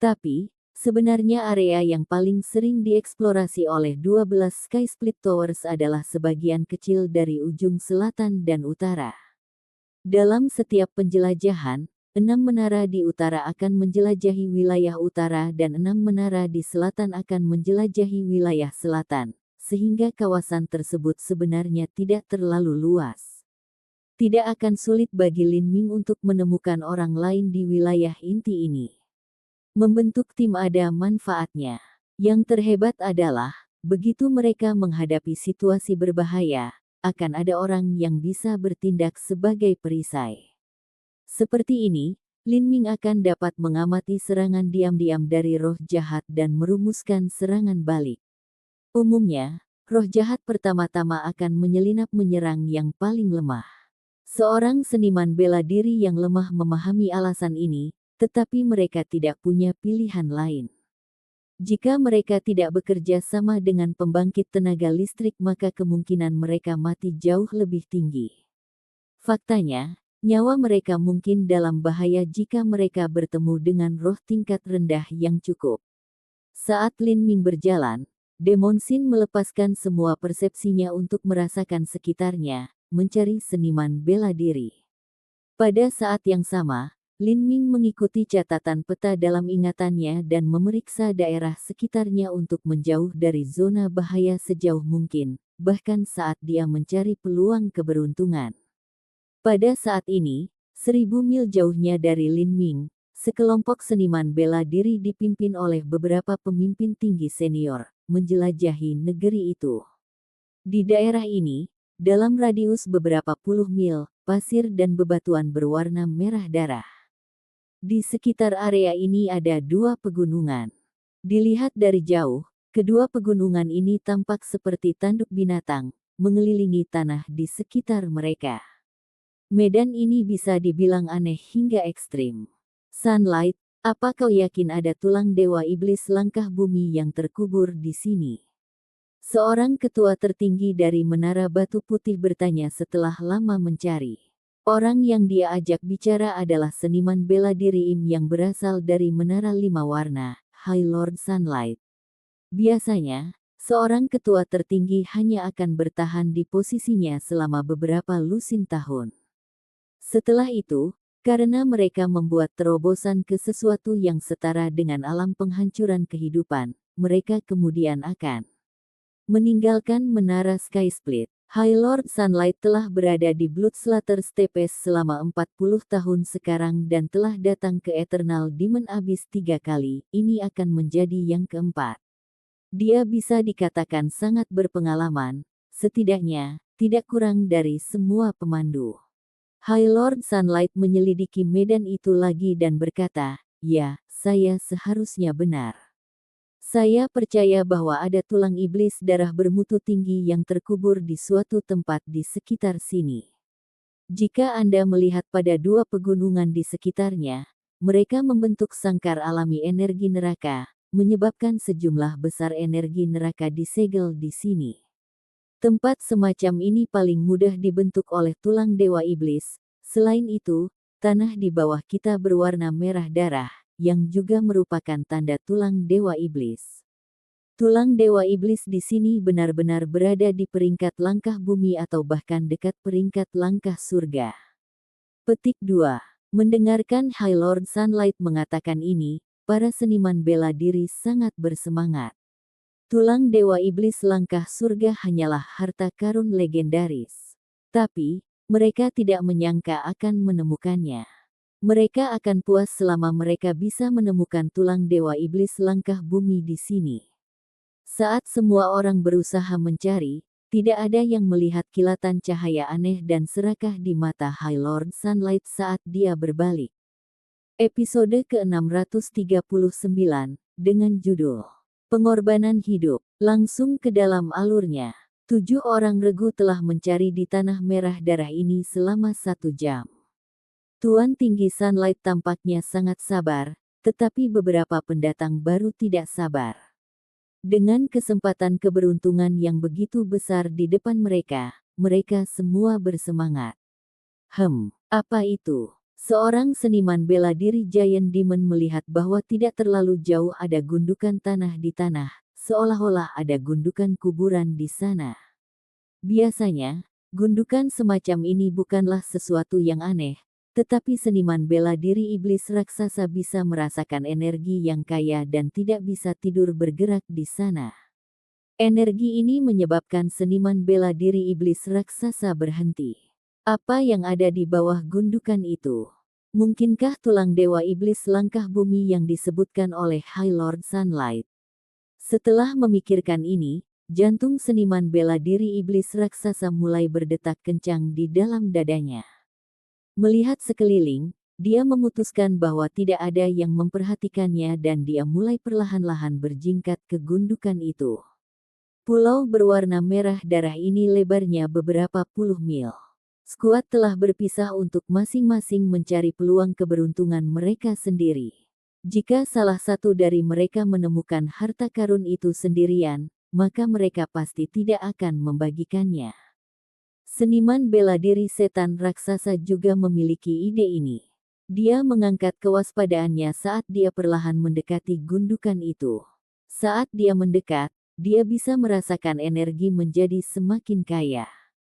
Tapi, sebenarnya area yang paling sering dieksplorasi oleh 12 Sky Split Towers adalah sebagian kecil dari ujung selatan dan utara. Dalam setiap penjelajahan, 6 menara di utara akan menjelajahi wilayah utara dan 6 menara di selatan akan menjelajahi wilayah selatan, sehingga kawasan tersebut sebenarnya tidak terlalu luas. Tidak akan sulit bagi Lin Ming untuk menemukan orang lain di wilayah inti ini. Membentuk tim ada manfaatnya. Yang terhebat adalah, begitu mereka menghadapi situasi berbahaya, akan ada orang yang bisa bertindak sebagai perisai. Seperti ini, Lin Ming akan dapat mengamati serangan diam-diam dari roh jahat dan merumuskan serangan balik. Umumnya, roh jahat pertama-tama akan menyelinap menyerang yang paling lemah. Seorang seniman bela diri yang lemah memahami alasan ini, tetapi mereka tidak punya pilihan lain. Jika mereka tidak bekerja sama dengan pembangkit tenaga listrik maka kemungkinan mereka mati jauh lebih tinggi. Faktanya, nyawa mereka mungkin dalam bahaya jika mereka bertemu dengan roh tingkat rendah yang cukup. Saat Lin Ming berjalan, Demon Sin melepaskan semua persepsinya untuk merasakan sekitarnya, mencari seniman bela diri. Pada saat yang sama, Lin Ming mengikuti catatan peta dalam ingatannya dan memeriksa daerah sekitarnya untuk menjauh dari zona bahaya sejauh mungkin, bahkan saat dia mencari peluang keberuntungan. Pada saat ini, 1.000 mil jauhnya dari Lin Ming, sekelompok seniman bela diri dipimpin oleh beberapa pemimpin tinggi senior, menjelajahi negeri itu. Di daerah ini, dalam radius beberapa puluh mil, pasir dan bebatuan berwarna merah darah. Di sekitar area ini ada 2 pegunungan. Dilihat dari jauh, kedua pegunungan ini tampak seperti tanduk binatang, mengelilingi tanah di sekitar mereka. Medan ini bisa dibilang aneh hingga ekstrim. Sunlight, apa kau yakin ada tulang dewa iblis langkah bumi yang terkubur di sini? Seorang ketua tertinggi dari Menara Batu Putih bertanya setelah lama mencari. Orang yang dia ajak bicara adalah seniman bela diri Im yang berasal dari Menara 5 Warna, High Lord Sunlight. Biasanya, seorang ketua tertinggi hanya akan bertahan di posisinya selama beberapa lusin tahun. Setelah itu, karena mereka membuat terobosan ke sesuatu yang setara dengan alam penghancuran kehidupan, mereka kemudian akan meninggalkan Menara Sky Split. High Lord Sunlight telah berada di Bloodslater Steppes selama 40 tahun sekarang dan telah datang ke Eternal Demon Abyss 3 kali, ini akan menjadi yang keempat. Dia bisa dikatakan sangat berpengalaman, setidaknya, tidak kurang dari semua pemandu. High Lord Sunlight menyelidiki medan itu lagi dan berkata, ya, saya seharusnya benar. Saya percaya bahwa ada tulang iblis darah bermutu tinggi yang terkubur di suatu tempat di sekitar sini. Jika Anda melihat pada 2 pegunungan di sekitarnya, mereka membentuk sangkar alami energi neraka, menyebabkan sejumlah besar energi neraka disegel di sini. Tempat semacam ini paling mudah dibentuk oleh tulang dewa iblis. Selain itu, tanah di bawah kita berwarna merah darah, yang juga merupakan tanda tulang dewa iblis. Tulang dewa iblis di sini benar-benar berada di peringkat langkah bumi atau bahkan dekat peringkat langkah surga. Petik 2. Mendengarkan High Lord Sunlight mengatakan ini, para seniman bela diri sangat bersemangat. Tulang Dewa Iblis Langkah Surga hanyalah harta karun legendaris. Tapi, mereka tidak menyangka akan menemukannya. Mereka akan puas selama mereka bisa menemukan tulang Dewa Iblis Langkah Bumi di sini. Saat semua orang berusaha mencari, tidak ada yang melihat kilatan cahaya aneh dan serakah di mata High Lord Sunlight saat dia berbalik. Episode ke-639, dengan judul Pengorbanan Hidup, langsung ke dalam alurnya. 7 orang regu telah mencari di tanah merah darah ini selama 1 jam. Tuan Tinggi Sunlight tampaknya sangat sabar, tetapi beberapa pendatang baru tidak sabar. Dengan kesempatan keberuntungan yang begitu besar di depan mereka, mereka semua bersemangat. Apa itu? Seorang seniman bela diri Giant Demon melihat bahwa tidak terlalu jauh ada gundukan tanah di tanah, seolah-olah ada gundukan kuburan di sana. Biasanya, gundukan semacam ini bukanlah sesuatu yang aneh, tetapi seniman bela diri iblis raksasa bisa merasakan energi yang kaya dan tidak bisa tidur bergerak di sana. Energi ini menyebabkan seniman bela diri iblis raksasa berhenti. Apa yang ada di bawah gundukan itu? Mungkinkah tulang Dewa Iblis Langkah Bumi yang disebutkan oleh High Lord Sunlight? Setelah memikirkan ini, jantung seniman bela diri iblis raksasa mulai berdetak kencang di dalam dadanya. Melihat sekeliling, dia memutuskan bahwa tidak ada yang memperhatikannya dan dia mulai perlahan-lahan berjingkat ke gundukan itu. Pulau berwarna merah darah ini lebarnya beberapa puluh mil. Skuad telah berpisah untuk masing-masing mencari peluang keberuntungan mereka sendiri. Jika salah satu dari mereka menemukan harta karun itu sendirian, maka mereka pasti tidak akan membagikannya. Seniman bela diri setan raksasa juga memiliki ide ini. Dia mengangkat kewaspadaannya saat dia perlahan mendekati gundukan itu. Saat dia mendekat, dia bisa merasakan energi menjadi semakin kaya.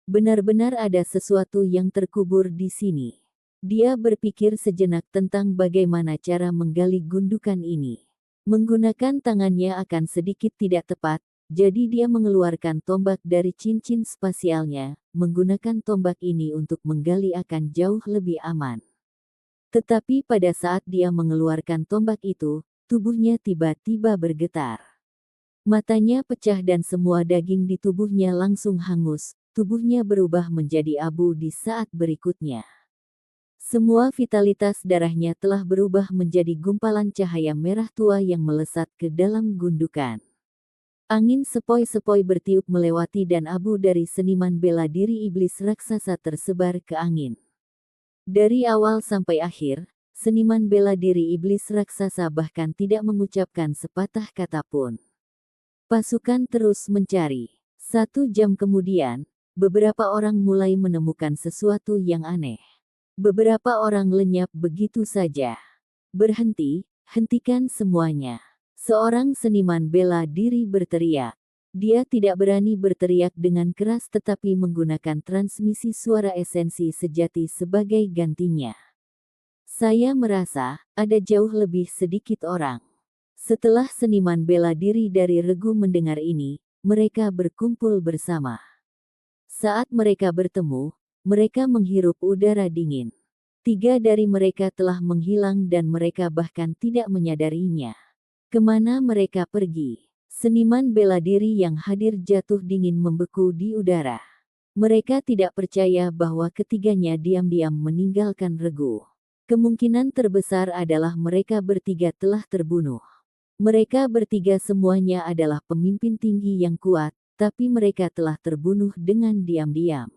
Benar-benar ada sesuatu yang terkubur di sini. Dia berpikir sejenak tentang bagaimana cara menggali gundukan ini. Menggunakan tangannya akan sedikit tidak tepat, jadi dia mengeluarkan tombak dari cincin spasialnya. Menggunakan tombak ini untuk menggali akan jauh lebih aman. Tetapi pada saat dia mengeluarkan tombak itu, tubuhnya tiba-tiba bergetar. Matanya pecah dan semua daging di tubuhnya langsung hangus. Tubuhnya berubah menjadi abu di saat berikutnya. Semua vitalitas darahnya telah berubah menjadi gumpalan cahaya merah tua yang melesat ke dalam gundukan. Angin sepoi-sepoi bertiup melewati dan abu dari seniman bela diri iblis raksasa tersebar ke angin. Dari awal sampai akhir, seniman bela diri iblis raksasa bahkan tidak mengucapkan sepatah kata pun. Pasukan terus mencari. 1 jam kemudian, beberapa orang mulai menemukan sesuatu yang aneh. Beberapa orang lenyap begitu saja. Berhenti, hentikan semuanya. Seorang seniman bela diri berteriak. Dia tidak berani berteriak dengan keras tetapi menggunakan transmisi suara esensi sejati sebagai gantinya. Saya merasa, ada jauh lebih sedikit orang. Setelah seniman bela diri dari regu mendengar ini, mereka berkumpul bersama. Saat mereka bertemu, mereka menghirup udara dingin. 3 dari mereka telah menghilang dan mereka bahkan tidak menyadarinya. Kemana mereka pergi? Seniman bela diri yang hadir jatuh dingin membeku di udara. Mereka tidak percaya bahwa ketiganya diam-diam meninggalkan regu. Kemungkinan terbesar adalah mereka bertiga telah terbunuh. Mereka bertiga semuanya adalah pemimpin tinggi yang kuat, tapi mereka telah terbunuh dengan diam-diam.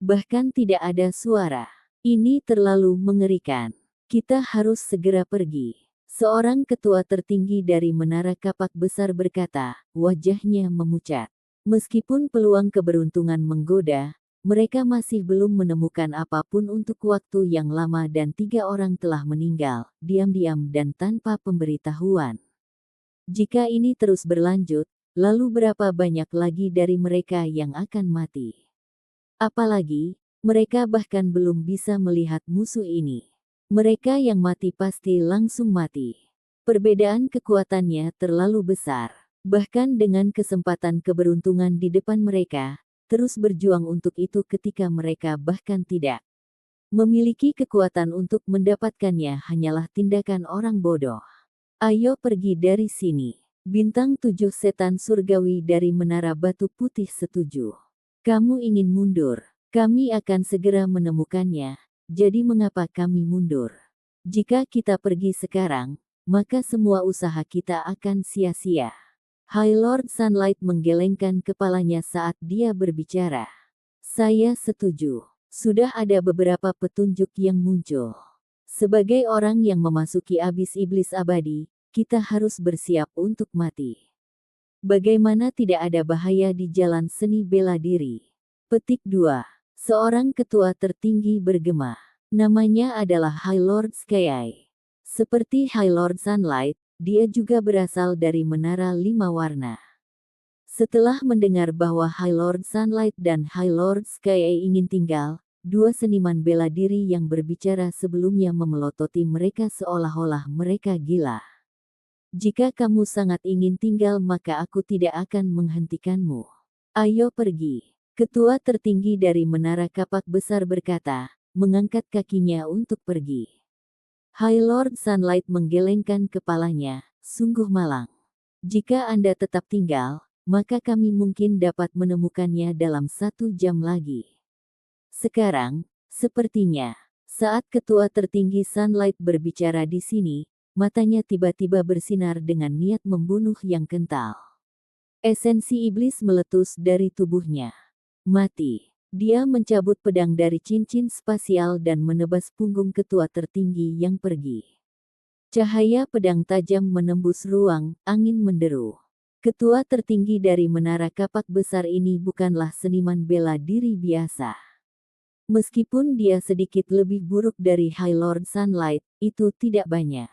Bahkan tidak ada suara. Ini terlalu mengerikan. Kita harus segera pergi. Seorang ketua tertinggi dari menara kapak besar berkata, wajahnya memucat. Meskipun peluang keberuntungan menggoda, mereka masih belum menemukan apapun untuk waktu yang lama dan 3 orang telah meninggal, diam-diam dan tanpa pemberitahuan. Jika ini terus berlanjut, lalu berapa banyak lagi dari mereka yang akan mati? Apalagi, mereka bahkan belum bisa melihat musuh ini. Mereka yang mati pasti langsung mati. Perbedaan kekuatannya terlalu besar. Bahkan dengan kesempatan keberuntungan di depan mereka, terus berjuang untuk itu ketika mereka bahkan tidak memiliki kekuatan untuk mendapatkannya hanyalah tindakan orang bodoh. Ayo pergi dari sini. Bintang 7 setan surgawi dari Menara Batu Putih setuju. Kamu ingin mundur. Kami akan segera menemukannya. Jadi mengapa kami mundur? Jika kita pergi sekarang, maka semua usaha kita akan sia-sia. High Lord Sunlight menggelengkan kepalanya saat dia berbicara. Saya setuju. Sudah ada beberapa petunjuk yang muncul. Sebagai orang yang memasuki abis iblis abadi, kita harus bersiap untuk mati. Bagaimana tidak ada bahaya di jalan seni bela diri? Petik 2. Seorang ketua tertinggi bergema. Namanya adalah High Lord Sky. Seperti High Lord Sunlight, dia juga berasal dari Menara Lima Warna. Setelah mendengar bahwa High Lord Sunlight dan High Lord Sky ingin tinggal, dua seniman bela diri yang berbicara sebelumnya memelototi mereka seolah-olah mereka gila. Jika kamu sangat ingin tinggal maka aku tidak akan menghentikanmu. Ayo pergi. Ketua tertinggi dari Menara Kapak Besar berkata, mengangkat kakinya untuk pergi. High Lord Sunlight menggelengkan kepalanya, sungguh malang. Jika Anda tetap tinggal, maka kami mungkin dapat menemukannya dalam 1 jam lagi. Sekarang, sepertinya, saat ketua tertinggi Sunlight berbicara di sini, matanya tiba-tiba bersinar dengan niat membunuh yang kental. Esensi iblis meletus dari tubuhnya. Mati. Dia mencabut pedang dari cincin spasial dan menebas punggung ketua tertinggi yang pergi. Cahaya pedang tajam menembus ruang, angin menderu. Ketua tertinggi dari Menara Kapak Besar ini bukanlah seniman bela diri biasa. Meskipun dia sedikit lebih buruk dari High Lord Sunlight, itu tidak banyak.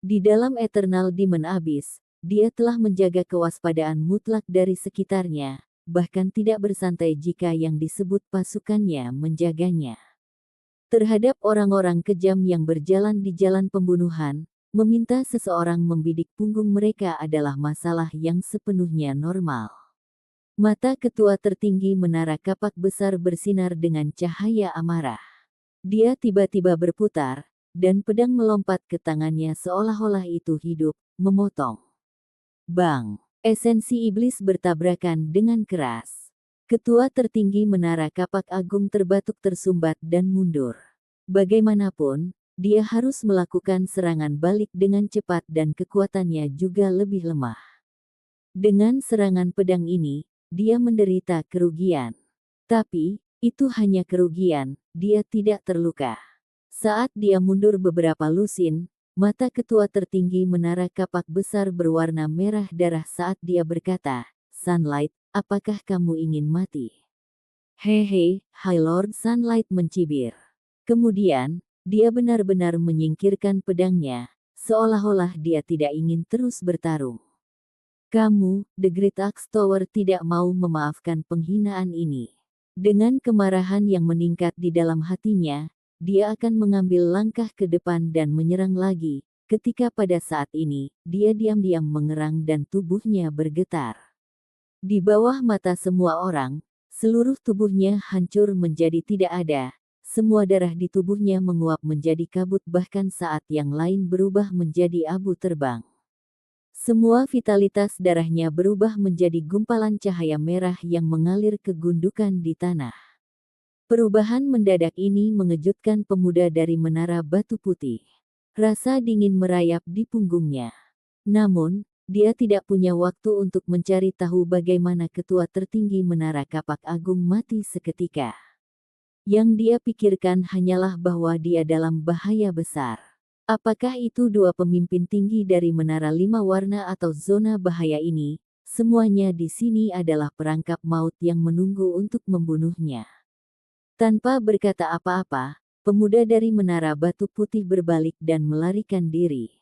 Di dalam Eternal Demon Abyss, dia telah menjaga kewaspadaan mutlak dari sekitarnya, bahkan tidak bersantai jika yang disebut pasukannya menjaganya. Terhadap orang-orang kejam yang berjalan di jalan pembunuhan, meminta seseorang membidik punggung mereka adalah masalah yang sepenuhnya normal. Mata ketua tertinggi Menara Kapak Besar bersinar dengan cahaya amarah. Dia tiba-tiba berputar, dan pedang melompat ke tangannya seolah-olah itu hidup, memotong. Bang! Esensi iblis bertabrakan dengan keras. Ketua tertinggi Menara Kapak Agung terbatuk tersumbat dan mundur. Bagaimanapun, dia harus melakukan serangan balik dengan cepat dan kekuatannya juga lebih lemah. Dengan serangan pedang ini, dia menderita kerugian. Tapi, itu hanya kerugian, dia tidak terluka. Saat dia mundur beberapa lusin, mata ketua tertinggi Menara Kapak Besar berwarna merah darah saat dia berkata, Sunlight, apakah kamu ingin mati? Hehe, High Lord Sunlight mencibir. Kemudian, dia benar-benar menyingkirkan pedangnya, seolah-olah dia tidak ingin terus bertarung. Kamu, The Great Axe Tower tidak mau memaafkan penghinaan ini. Dengan kemarahan yang meningkat di dalam hatinya, dia akan mengambil langkah ke depan dan menyerang lagi, ketika pada saat ini, dia diam-diam mengerang dan tubuhnya bergetar. Di bawah mata semua orang, seluruh tubuhnya hancur menjadi tidak ada, semua darah di tubuhnya menguap menjadi kabut bahkan saat yang lain berubah menjadi abu terbang. Semua vitalitas darahnya berubah menjadi gumpalan cahaya merah yang mengalir ke gundukan di tanah. Perubahan mendadak ini mengejutkan pemuda dari Menara Batu Putih. Rasa dingin merayap di punggungnya. Namun, dia tidak punya waktu untuk mencari tahu bagaimana ketua tertinggi Menara Kapak Agung mati seketika. Yang dia pikirkan hanyalah bahwa dia dalam bahaya besar. Apakah itu dua pemimpin tinggi dari Menara Lima Warna atau zona bahaya ini? Semuanya di sini adalah perangkap maut yang menunggu untuk membunuhnya. Tanpa berkata apa-apa, pemuda dari Menara Batu Putih berbalik dan melarikan diri.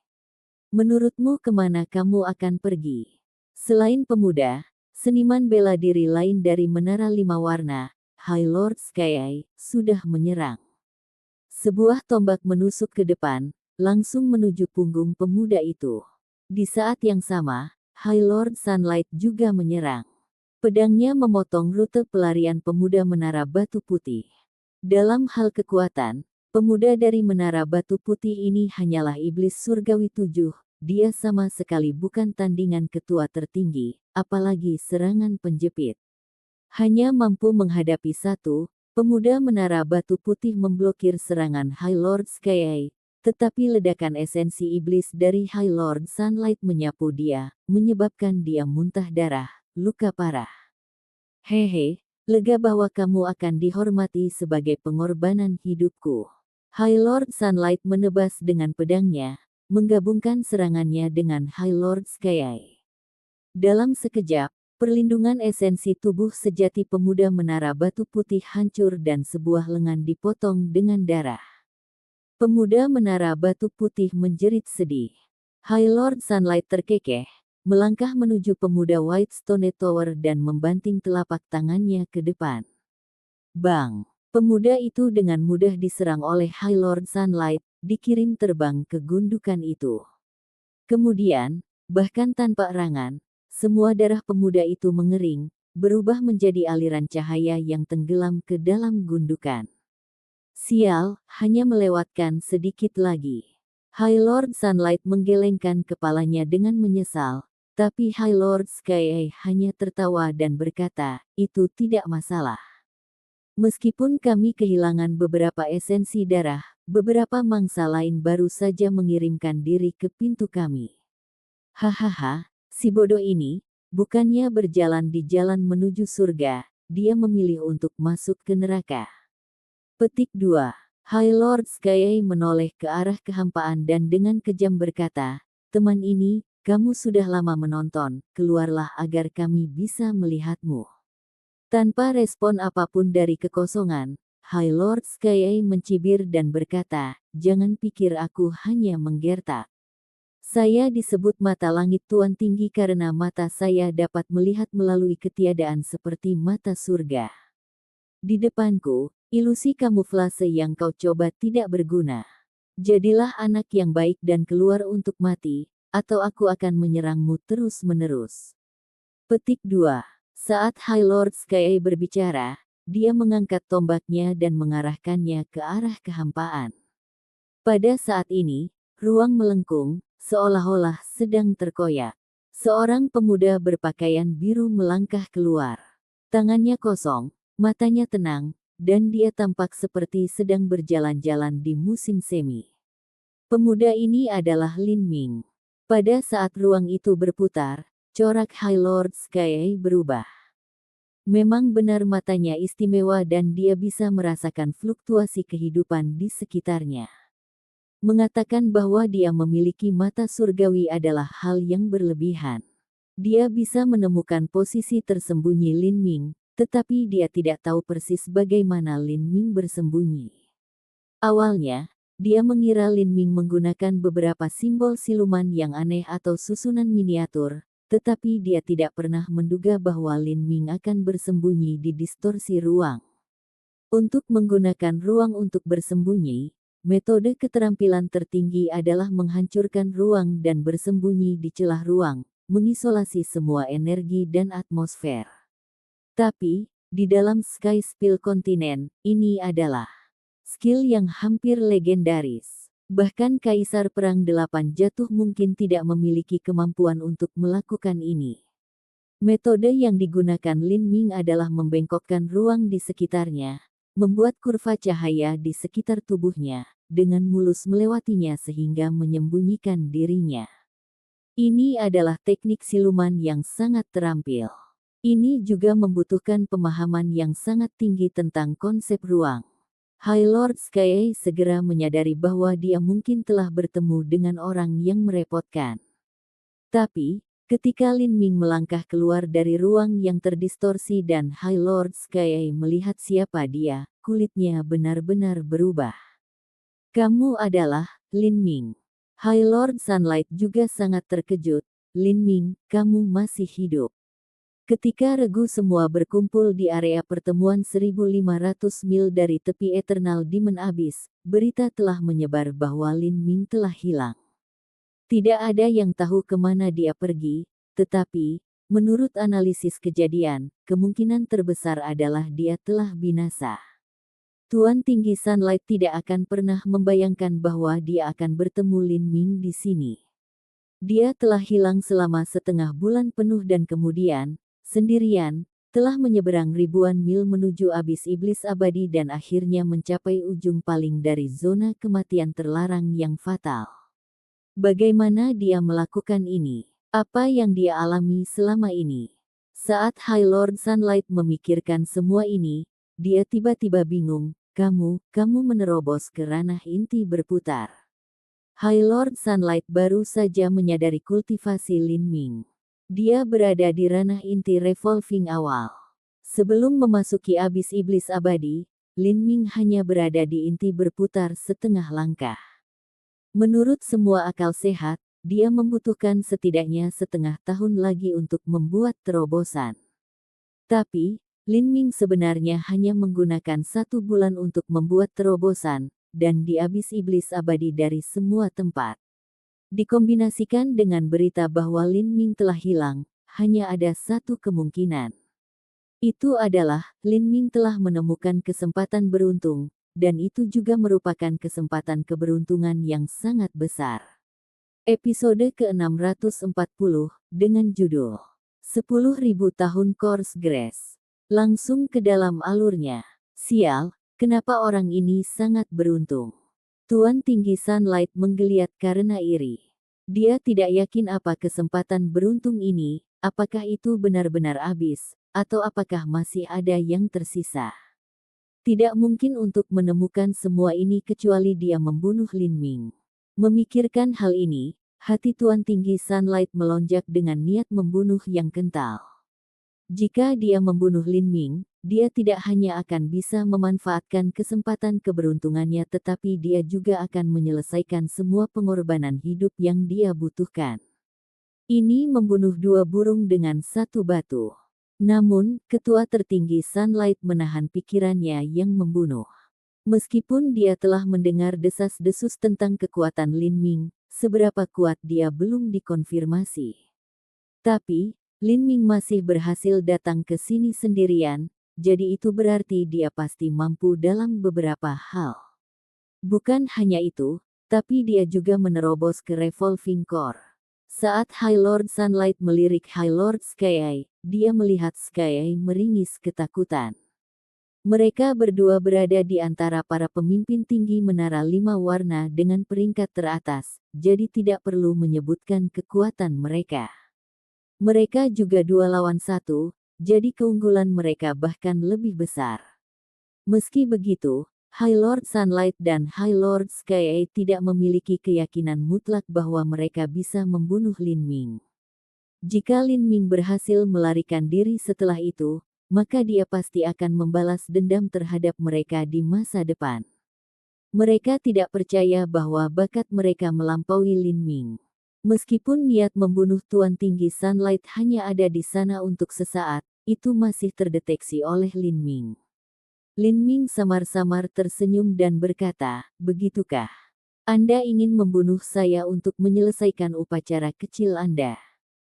Menurutmu kemana kamu akan pergi? Selain pemuda, seniman bela diri lain dari Menara Lima Warna, High Lord Sky, sudah menyerang. Sebuah tombak menusuk ke depan, langsung menuju punggung pemuda itu. Di saat yang sama, High Lord Sunlight juga menyerang. Pedangnya memotong rute pelarian pemuda Menara Batu Putih. Dalam hal kekuatan, pemuda dari Menara Batu Putih ini hanyalah iblis surgawi 7. Dia sama sekali bukan tandingan ketua tertinggi, apalagi serangan penjepit. Hanya mampu menghadapi satu, pemuda Menara Batu Putih memblokir serangan High Lord Sky, tetapi ledakan esensi iblis dari High Lord Sunlight menyapu dia, menyebabkan dia muntah darah, luka parah. Hehe, lega bahwa kamu akan dihormati sebagai pengorbanan hidupku. High Lord Sunlight menebas dengan pedangnya, menggabungkan serangannya dengan High Lord Sky. Dalam sekejap, perlindungan esensi tubuh sejati pemuda Menara Batu Putih hancur dan sebuah lengan dipotong dengan darah. Pemuda Menara Batu Putih menjerit sedih. High Lord Sunlight terkekeh, melangkah menuju pemuda Whitestone Tower dan membanting telapak tangannya ke depan. Bang! Pemuda itu dengan mudah diserang oleh High Lord Sunlight, dikirim terbang ke gundukan itu. Kemudian, bahkan tanpa erangan, semua darah pemuda itu mengering, berubah menjadi aliran cahaya yang tenggelam ke dalam gundukan. Sial, hanya melewatkan sedikit lagi. High Lord Sunlight menggelengkan kepalanya dengan menyesal, tapi High Lord Sky hanya tertawa dan berkata, itu tidak masalah. Meskipun kami kehilangan beberapa esensi darah, beberapa mangsa lain baru saja mengirimkan diri ke pintu kami. Hahaha, si bodoh ini, bukannya berjalan di jalan menuju surga, dia memilih untuk masuk ke neraka. Petik 2. High Lord Sky menoleh ke arah kehampaan dan dengan kejam berkata, teman ini, kamu sudah lama menonton, keluarlah agar kami bisa melihatmu. Tanpa respon apapun dari kekosongan, High Lord Sky mencibir dan berkata, jangan pikir aku hanya menggertak. Saya disebut mata langit Tuan Tinggi karena mata saya dapat melihat melalui ketiadaan seperti mata surga. Di depanku, ilusi kamuflase yang kau coba tidak berguna. Jadilah anak yang baik dan keluar untuk mati, atau aku akan menyerangmu terus-menerus. Petik 2. Saat High Lord Sky berbicara, dia mengangkat tombaknya dan mengarahkannya ke arah kehampaan. Pada saat ini, ruang melengkung, seolah-olah sedang terkoyak. Seorang pemuda berpakaian biru melangkah keluar. Tangannya kosong, matanya tenang, dan dia tampak seperti sedang berjalan-jalan di musim semi. Pemuda ini adalah Lin Ming. Pada saat ruang itu berputar, corak High Lord Sky berubah. Memang benar matanya istimewa dan dia bisa merasakan fluktuasi kehidupan di sekitarnya. Mengatakan bahwa dia memiliki mata surgawi adalah hal yang berlebihan. Dia bisa menemukan posisi tersembunyi Lin Ming, tetapi dia tidak tahu persis bagaimana Lin Ming bersembunyi. Awalnya, dia mengira Lin Ming menggunakan beberapa simbol siluman yang aneh atau susunan miniatur, tetapi dia tidak pernah menduga bahwa Lin Ming akan bersembunyi di distorsi ruang. Untuk menggunakan ruang untuk bersembunyi, metode keterampilan tertinggi adalah menghancurkan ruang dan bersembunyi di celah ruang, mengisolasi semua energi dan atmosfer. Tapi, di dalam Sky Spill Continent, ini adalah skill yang hampir legendaris. Bahkan Kaisar Perang 8 Jatuh mungkin tidak memiliki kemampuan untuk melakukan ini. Metode yang digunakan Lin Ming adalah membengkokkan ruang di sekitarnya, membuat kurva cahaya di sekitar tubuhnya, dengan mulus melewatinya sehingga menyembunyikan dirinya. Ini adalah teknik siluman yang sangat terampil. Ini juga membutuhkan pemahaman yang sangat tinggi tentang konsep ruang. High Lord Sky segera menyadari bahwa dia mungkin telah bertemu dengan orang yang merepotkan. Tapi, ketika Lin Ming melangkah keluar dari ruang yang terdistorsi dan High Lord Sky melihat siapa dia, kulitnya benar-benar berubah. Kamu adalah Lin Ming. High Lord Sunlight juga sangat terkejut. Lin Ming, kamu masih hidup. Ketika regu semua berkumpul di area pertemuan 1.500 mil dari tepi Eternal Demon Abyss, berita telah menyebar bahwa Lin Ming telah hilang. Tidak ada yang tahu kemana dia pergi, tetapi, menurut analisis kejadian, kemungkinan terbesar adalah dia telah binasa. Tuan Tinggi Sunlight tidak akan pernah membayangkan bahwa dia akan bertemu Lin Ming di sini. Dia telah hilang selama setengah bulan penuh dan kemudian, sendirian, telah menyeberang ribuan mil menuju abis iblis abadi dan akhirnya mencapai ujung paling dari zona kematian terlarang yang fatal. Bagaimana dia melakukan ini? Apa yang dia alami selama ini? Saat High Lord Sunlight memikirkan semua ini, dia tiba-tiba bingung. Kamu menerobos ke ranah inti berputar. High Lord Sunlight baru saja menyadari kultivasi Lin Ming. Dia berada di ranah inti revolving awal. Sebelum memasuki abis iblis abadi, Lin Ming hanya berada di inti berputar setengah langkah. Menurut semua akal sehat, dia membutuhkan setidaknya setengah tahun lagi untuk membuat terobosan. Tapi, Lin Ming sebenarnya hanya menggunakan 1 bulan untuk membuat terobosan, dan di abis iblis abadi dari semua tempat. Dikombinasikan dengan berita bahwa Lin Ming telah hilang, hanya ada satu kemungkinan. Itu adalah, Lin Ming telah menemukan kesempatan beruntung, dan itu juga merupakan kesempatan keberuntungan yang sangat besar. Episode ke-640, dengan judul 10.000 tahun Course Grace. Langsung ke dalam alurnya. Sial, kenapa orang ini sangat beruntung? Tuan Tinggi Sunlight menggeliat karena iri. Dia tidak yakin apa kesempatan beruntung ini, apakah itu benar-benar habis, atau apakah masih ada yang tersisa. Tidak mungkin untuk menemukan semua ini kecuali dia membunuh Lin Ming. Memikirkan hal ini, hati Tuan Tinggi Sunlight melonjak dengan niat membunuh yang kental. Jika dia membunuh Lin Ming, dia tidak hanya akan bisa memanfaatkan kesempatan keberuntungannya tetapi dia juga akan menyelesaikan semua pengorbanan hidup yang dia butuhkan. Ini membunuh 2 burung dengan 1 batu. Namun, ketua tertinggi Sunlight menahan pikirannya yang membunuh. Meskipun dia telah mendengar desas-desus tentang kekuatan Lin Ming, seberapa kuat dia belum dikonfirmasi. Tapi, Lin Ming masih berhasil datang ke sini sendirian, jadi itu berarti dia pasti mampu dalam beberapa hal. Bukan hanya itu, tapi dia juga menerobos ke Revolving Core. Saat High Lord Sunlight melirik High Lord Sky, dia melihat Sky meringis ketakutan. Mereka berdua berada di antara para pemimpin tinggi Menara 5 Warna dengan peringkat teratas, jadi tidak perlu menyebutkan kekuatan mereka. Mereka juga 2 lawan 1, jadi keunggulan mereka bahkan lebih besar. Meski begitu, High Lord Sunlight dan High Lord Sky tidak memiliki keyakinan mutlak bahwa mereka bisa membunuh Lin Ming. Jika Lin Ming berhasil melarikan diri setelah itu, maka dia pasti akan membalas dendam terhadap mereka di masa depan. Mereka tidak percaya bahwa bakat mereka melampaui Lin Ming. Meskipun niat membunuh Tuan Tinggi Sunlight hanya ada di sana untuk sesaat, itu masih terdeteksi oleh Lin Ming. Lin Ming samar-samar tersenyum dan berkata, "Begitukah? Anda ingin membunuh saya untuk menyelesaikan upacara kecil Anda?"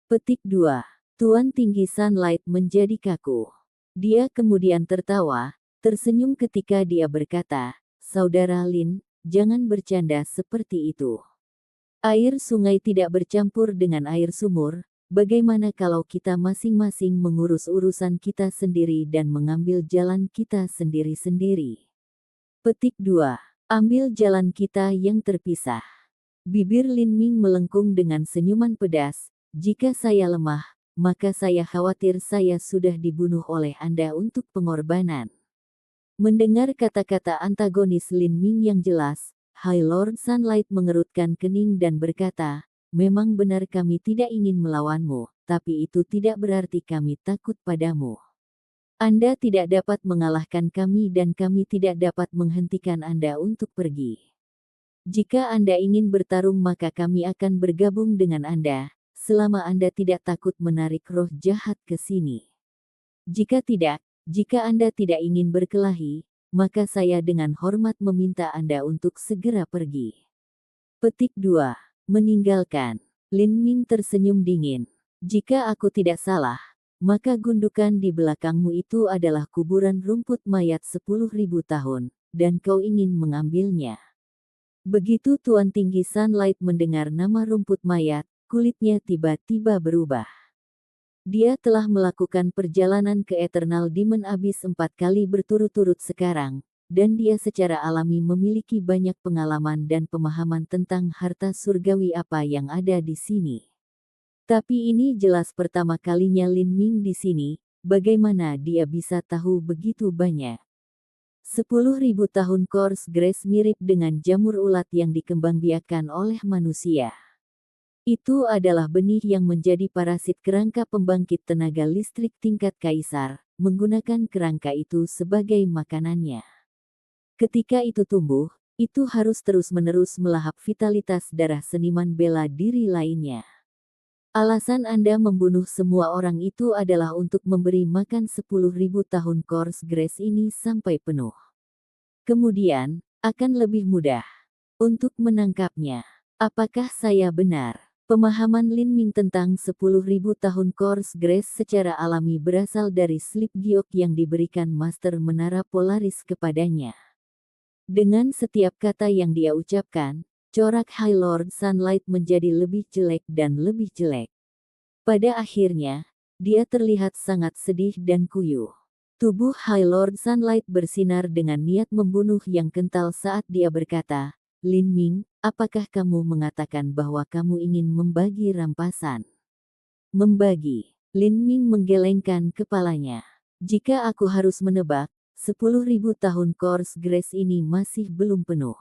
Petik 2. Tuan Tinggi Sunlight menjadi kaku. Dia kemudian tertawa, tersenyum ketika dia berkata, "Saudara Lin, jangan bercanda seperti itu. Air sungai tidak bercampur dengan air sumur, bagaimana kalau kita masing-masing mengurus urusan kita sendiri dan mengambil jalan kita sendiri-sendiri?" Petik 2. Ambil jalan kita yang terpisah. Bibir Lin Ming melengkung dengan senyuman pedas, "Jika saya lemah, maka saya khawatir saya sudah dibunuh oleh Anda untuk pengorbanan." Mendengar kata-kata antagonis Lin Ming yang jelas, High Lord Sunlight mengerutkan kening dan berkata, "Memang benar kami tidak ingin melawanmu, tapi itu tidak berarti kami takut padamu. Anda tidak dapat mengalahkan kami dan kami tidak dapat menghentikan Anda untuk pergi. Jika Anda ingin bertarung maka kami akan bergabung dengan Anda, selama Anda tidak takut menarik roh jahat ke sini." Jika tidak, jika Anda tidak ingin berkelahi, maka saya dengan hormat meminta Anda untuk segera pergi. Petik 2. Meninggalkan. Lin Ming tersenyum dingin. Jika aku tidak salah, maka gundukan di belakangmu itu adalah kuburan rumput mayat 10.000 tahun, dan kau ingin mengambilnya. Begitu Tuan Tinggi Sunlight mendengar nama rumput mayat, kulitnya tiba-tiba berubah. Dia telah melakukan perjalanan ke Eternal Demon Abyss 4 kali berturut-turut sekarang, dan dia secara alami memiliki banyak pengalaman dan pemahaman tentang harta surgawi apa yang ada di sini. Tapi ini jelas pertama kalinya Lin Ming di sini, bagaimana dia bisa tahu begitu banyak? 10.000 tahun Course Grace mirip dengan jamur ulat yang dikembangbiakkan oleh manusia. Itu adalah benih yang menjadi parasit kerangka pembangkit tenaga listrik tingkat kaisar, menggunakan kerangka itu sebagai makanannya. Ketika itu tumbuh, itu harus terus-menerus melahap vitalitas darah seniman bela diri lainnya. Alasan Anda membunuh semua orang itu adalah untuk memberi makan 10.000 tahun Course Grace ini sampai penuh. Kemudian, akan lebih mudah untuk menangkapnya. Apakah saya benar? Pemahaman Lin Ming tentang 10.000 tahun Course Grace secara alami berasal dari slip giok yang diberikan Master Menara Polaris kepadanya. Dengan setiap kata yang dia ucapkan, corak High Lord Sunlight menjadi lebih jelek dan lebih jelek. Pada akhirnya, dia terlihat sangat sedih dan kuyuh. Tubuh High Lord Sunlight bersinar dengan niat membunuh yang kental saat dia berkata, "Lin Ming, apakah kamu mengatakan bahwa kamu ingin membagi rampasan?" Membagi. Lin Ming menggelengkan kepalanya. Jika aku harus menebak, 10.000 tahun Course Grace ini masih belum penuh.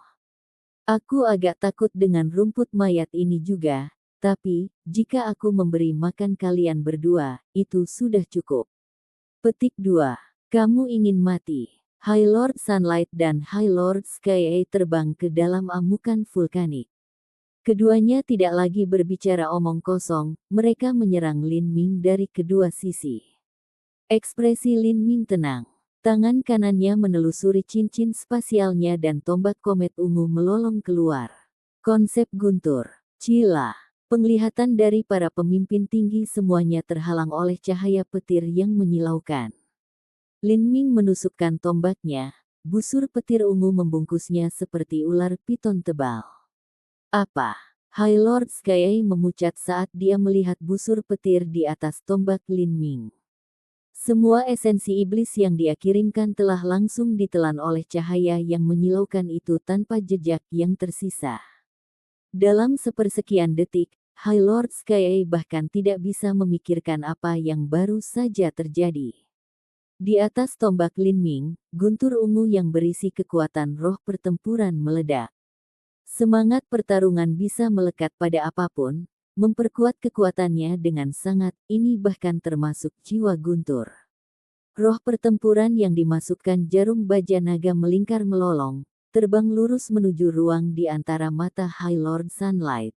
Aku agak takut dengan rumput mayat ini juga, tapi, jika aku memberi makan kalian berdua, itu sudah cukup. Petik 2. Kamu ingin mati. High Lord Sunlight dan High Lord Sky terbang ke dalam amukan vulkanik. Keduanya tidak lagi berbicara omong kosong, mereka menyerang Lin Ming dari kedua sisi. Ekspresi Lin Ming tenang. Tangan kanannya menelusuri cincin spasialnya dan tombak komet ungu melolong keluar. Konsep guntur. Cila. Penglihatan dari para pemimpin tinggi semuanya terhalang oleh cahaya petir yang menyilaukan. Lin Ming menusukkan tombaknya, busur petir ungu membungkusnya seperti ular piton tebal. Apa? High Lord Sky memucat saat dia melihat busur petir di atas tombak Lin Ming. Semua esensi iblis yang dia kirimkan telah langsung ditelan oleh cahaya yang menyilaukan itu tanpa jejak yang tersisa. Dalam sepersekian detik, High Lord Sky bahkan tidak bisa memikirkan apa yang baru saja terjadi. Di atas tombak Lin Ming, guntur ungu yang berisi kekuatan roh pertempuran meledak. Semangat pertarungan bisa melekat pada apapun, memperkuat kekuatannya dengan sangat, ini bahkan termasuk jiwa guntur. Roh pertempuran yang dimasukkan jarum baja naga melingkar melolong, terbang lurus menuju ruang di antara mata High Lord Sunlight.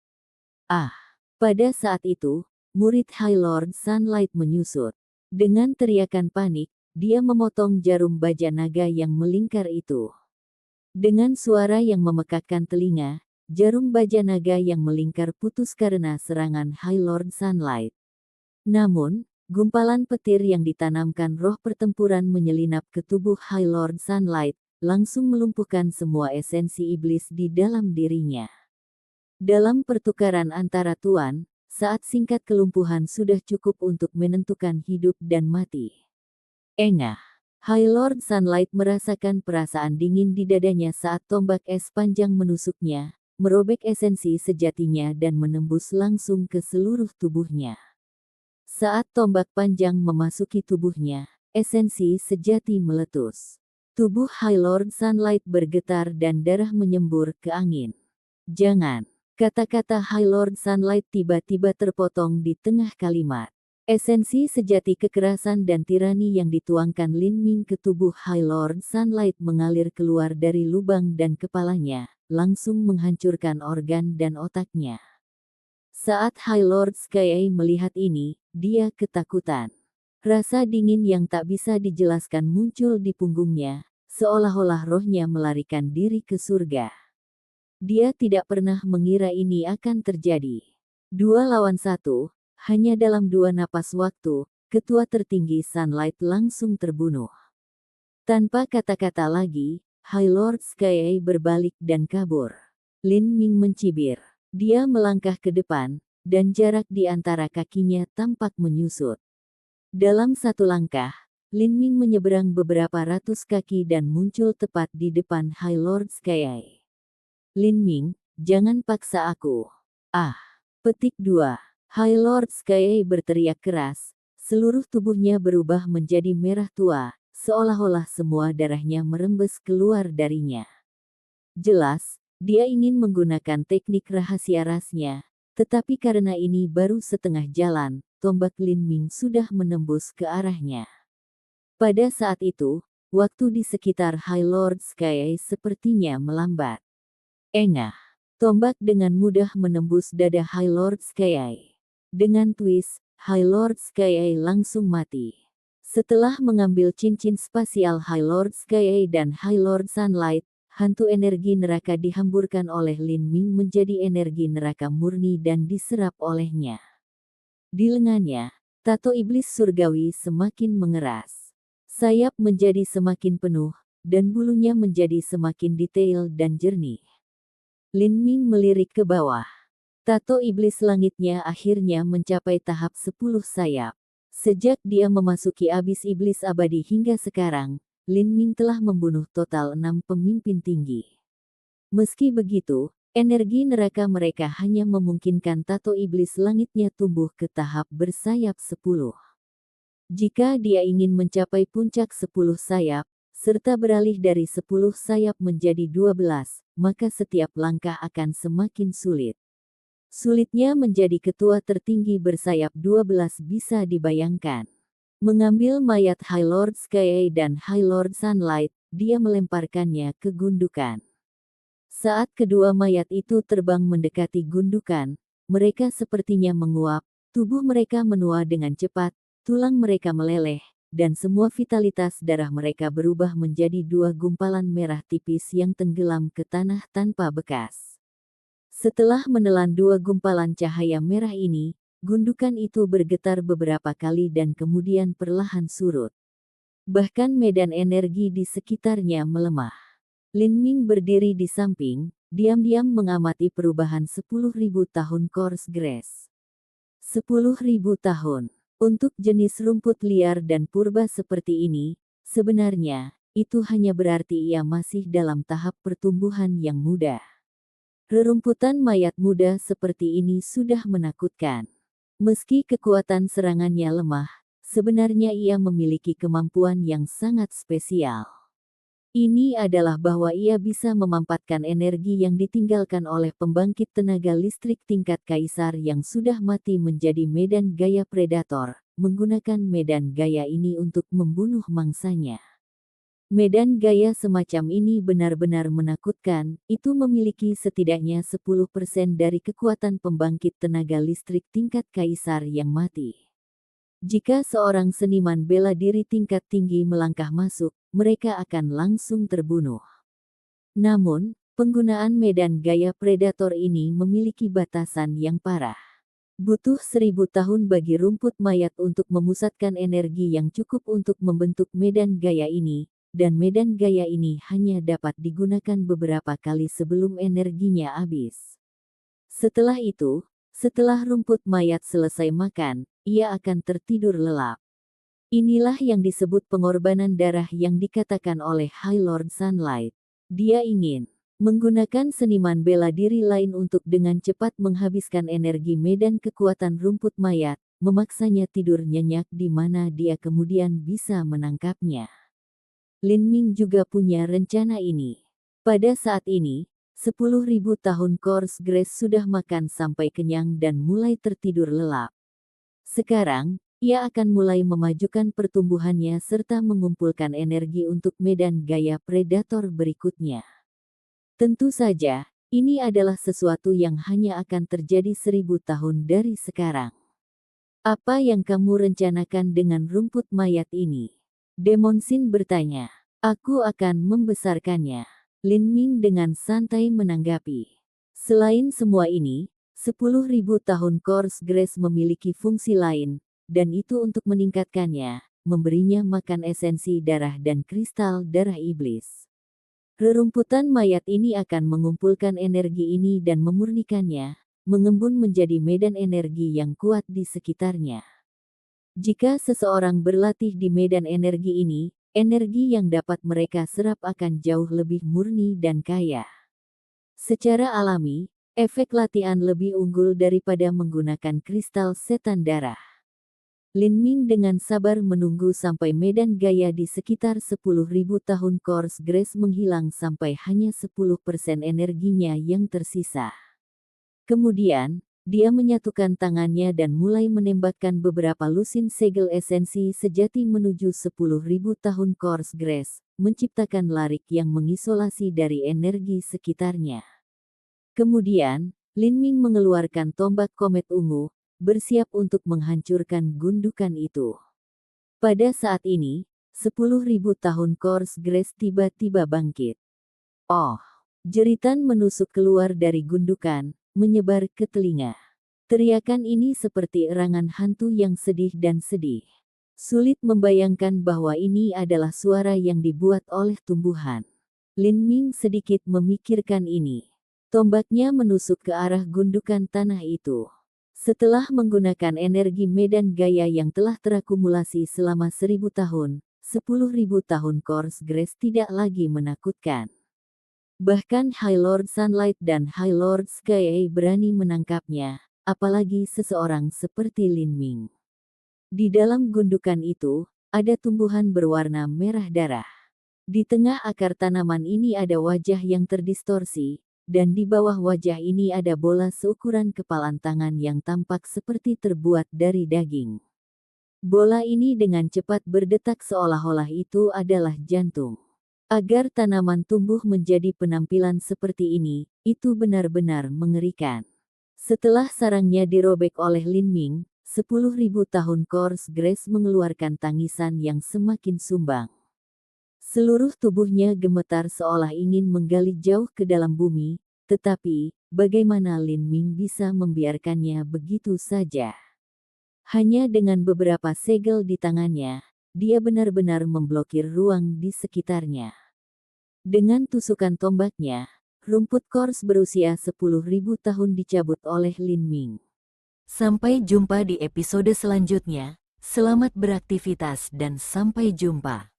Ah! Pada saat itu, murid High Lord Sunlight menyusut. Dengan teriakan panik, dia memotong jarum baja naga yang melingkar itu. Dengan suara yang memekakkan telinga, jarum baja naga yang melingkar putus karena serangan High Lord Sunlight. Namun, gumpalan petir yang ditanamkan roh pertempuran menyelinap ke tubuh High Lord Sunlight, langsung melumpuhkan semua esensi iblis di dalam dirinya. Dalam pertukaran antara tuan, saat singkat kelumpuhan sudah cukup untuk menentukan hidup dan mati. Engah. High Lord Sunlight merasakan perasaan dingin di dadanya saat tombak es panjang menusuknya, merobek esensi sejatinya dan menembus langsung ke seluruh tubuhnya. Saat tombak panjang memasuki tubuhnya, esensi sejati meletus. Tubuh High Lord Sunlight bergetar dan darah menyembur ke angin. Jangan. Kata-kata High Lord Sunlight tiba-tiba terpotong di tengah kalimat. Esensi sejati kekerasan dan tirani yang dituangkan Lin Ming ke tubuh High Lord Sunlight mengalir keluar dari lubang dan kepalanya, langsung menghancurkan organ dan otaknya. Saat High Lord Sky melihat ini, dia ketakutan. Rasa dingin yang tak bisa dijelaskan muncul di punggungnya, seolah-olah rohnya melarikan diri ke surga. Dia tidak pernah mengira ini akan terjadi. 2 lawan 1, hanya dalam 2 napas waktu, ketua tertinggi Sunlight langsung terbunuh. Tanpa kata-kata lagi, High Lord Sky berbalik dan kabur. Lin Ming mencibir. Dia melangkah ke depan, dan jarak di antara kakinya tampak menyusut. Dalam satu langkah, Lin Ming menyeberang beberapa ratus kaki dan muncul tepat di depan High Lord Sky. Lin Ming, jangan paksa aku. Ah. Petik 2. High Lord Sky berteriak keras. Seluruh tubuhnya berubah menjadi merah tua, seolah-olah semua darahnya merembes keluar darinya. Jelas, dia ingin menggunakan teknik rahasia rasnya, tetapi karena ini baru setengah jalan, tombak Lin Ming sudah menembus ke arahnya. Pada saat itu, waktu di sekitar High Lord Sky sepertinya melambat. Engah. Tombak dengan mudah menembus dada High Lord Sky. Dengan twist, High Lord Sky langsung mati. Setelah mengambil cincin spasial High Lord Sky dan High Lord Sunlight, hantu energi neraka dihamburkan oleh Lin Ming menjadi energi neraka murni dan diserap olehnya. Di lengannya, tato iblis surgawi semakin mengeras. Sayap menjadi semakin penuh, dan bulunya menjadi semakin detail dan jernih. Lin Ming melirik ke bawah. Tato iblis langitnya akhirnya mencapai tahap 10 sayap. Sejak dia memasuki abis iblis abadi hingga sekarang, Lin Ming telah membunuh total 6 pemimpin tinggi. Meski begitu, energi neraka mereka hanya memungkinkan tato iblis langitnya tumbuh ke tahap bersayap 10. Jika dia ingin mencapai puncak 10 sayap, serta beralih dari 10 sayap menjadi 12, maka setiap langkah akan semakin sulit. Sulitnya menjadi ketua tertinggi bersayap 12 bisa dibayangkan. Mengambil mayat High Lord Sky dan High Lord Sunlight, dia melemparkannya ke gundukan. Saat kedua mayat itu terbang mendekati gundukan, mereka sepertinya menguap, tubuh mereka menua dengan cepat, tulang mereka meleleh, dan semua vitalitas darah mereka berubah menjadi 2 gumpalan merah tipis yang tenggelam ke tanah tanpa bekas. Setelah menelan 2 gumpalan cahaya merah ini, gundukan itu bergetar beberapa kali dan kemudian perlahan surut. Bahkan medan energi di sekitarnya melemah. Lin Ming berdiri di samping, diam-diam mengamati perubahan 10.000 tahun course grass. 10.000 tahun. Untuk jenis rumput liar dan purba seperti ini, sebenarnya, itu hanya berarti ia masih dalam tahap pertumbuhan yang muda. Rerumputan mayat muda seperti ini sudah menakutkan. Meski kekuatan serangannya lemah, sebenarnya ia memiliki kemampuan yang sangat spesial. Ini adalah bahwa ia bisa memampatkan energi yang ditinggalkan oleh pembangkit tenaga listrik tingkat kaisar yang sudah mati menjadi medan gaya predator, menggunakan medan gaya ini untuk membunuh mangsanya. Medan gaya semacam ini benar-benar menakutkan, itu memiliki setidaknya 10% dari kekuatan pembangkit tenaga listrik tingkat kaisar yang mati. Jika seorang seniman bela diri tingkat tinggi melangkah masuk, mereka akan langsung terbunuh. Namun, penggunaan medan gaya predator ini memiliki batasan yang parah. Butuh 1000 tahun bagi rumput mayat untuk memusatkan energi yang cukup untuk membentuk medan gaya ini, dan medan gaya ini hanya dapat digunakan beberapa kali sebelum energinya habis. Setelah itu, setelah rumput mayat selesai makan, ia akan tertidur lelap. Inilah yang disebut pengorbanan darah yang dikatakan oleh High Lord Sunlight. Dia ingin menggunakan seniman bela diri lain untuk dengan cepat menghabiskan energi medan kekuatan rumput mayat, memaksanya tidur nyenyak di mana dia kemudian bisa menangkapnya. Lin Ming juga punya rencana ini. Pada saat ini, 10.000 tahun course grass sudah makan sampai kenyang dan mulai tertidur lelap. Sekarang, ia akan mulai memajukan pertumbuhannya serta mengumpulkan energi untuk medan gaya predator berikutnya. Tentu saja, ini adalah sesuatu yang hanya akan terjadi 1000 tahun dari sekarang. Apa yang kamu rencanakan dengan rumput mayat ini? Demon Sin bertanya. Aku akan membesarkannya. Lin Ming dengan santai menanggapi. Selain semua ini, 10.000 tahun Course Grace memiliki fungsi lain, dan itu untuk meningkatkannya, memberinya makan esensi darah dan kristal darah iblis. Rerumputan mayat ini akan mengumpulkan energi ini dan memurnikannya, mengembun menjadi medan energi yang kuat di sekitarnya. Jika seseorang berlatih di medan energi ini, energi yang dapat mereka serap akan jauh lebih murni dan kaya. Secara alami, efek latihan lebih unggul daripada menggunakan kristal setan darah. Lin Ming dengan sabar menunggu sampai medan gaya di sekitar 10.000 tahun Course Grace menghilang sampai hanya 10% energinya yang tersisa. Kemudian, dia menyatukan tangannya dan mulai menembakkan beberapa lusin segel esensi sejati menuju 10.000 tahun Course Grace, menciptakan larik yang mengisolasi dari energi sekitarnya. Kemudian, Lin Ming mengeluarkan tombak komet ungu, bersiap untuk menghancurkan gundukan itu. Pada saat ini, 10.000 tahun Course Grace tiba-tiba bangkit. Oh! Jeritan menusuk keluar dari gundukan, menyebar ke telinga. Teriakan ini seperti erangan hantu yang sedih dan sedih. Sulit membayangkan bahwa ini adalah suara yang dibuat oleh tumbuhan. Lin Ming sedikit memikirkan ini. Tombaknya menusuk ke arah gundukan tanah itu. Setelah menggunakan energi medan gaya yang telah terakumulasi selama 1.000 tahun, 10.000 tahun Course Grace tidak lagi menakutkan. Bahkan High Lord Sunlight dan High Lord Sky berani menangkapnya, apalagi seseorang seperti Lin Ming. Di dalam gundukan itu, ada tumbuhan berwarna merah darah. Di tengah akar tanaman ini ada wajah yang terdistorsi, dan di bawah wajah ini ada bola seukuran kepalan tangan yang tampak seperti terbuat dari daging. Bola ini dengan cepat berdetak seolah-olah itu adalah jantung. Agar tanaman tumbuh menjadi penampilan seperti ini, itu benar-benar mengerikan. Setelah sarangnya dirobek oleh Lin Ming, 10.000 tahun Course Grace mengeluarkan tangisan yang semakin sumbang. Seluruh tubuhnya gemetar seolah ingin menggali jauh ke dalam bumi, tetapi, bagaimana Lin Ming bisa membiarkannya begitu saja? Hanya dengan beberapa segel di tangannya, dia benar-benar memblokir ruang di sekitarnya. Dengan tusukan tombaknya, rumput Course berusia 10.000 tahun dicabut oleh Lin Ming. Sampai jumpa di episode selanjutnya. Selamat beraktivitas dan sampai jumpa.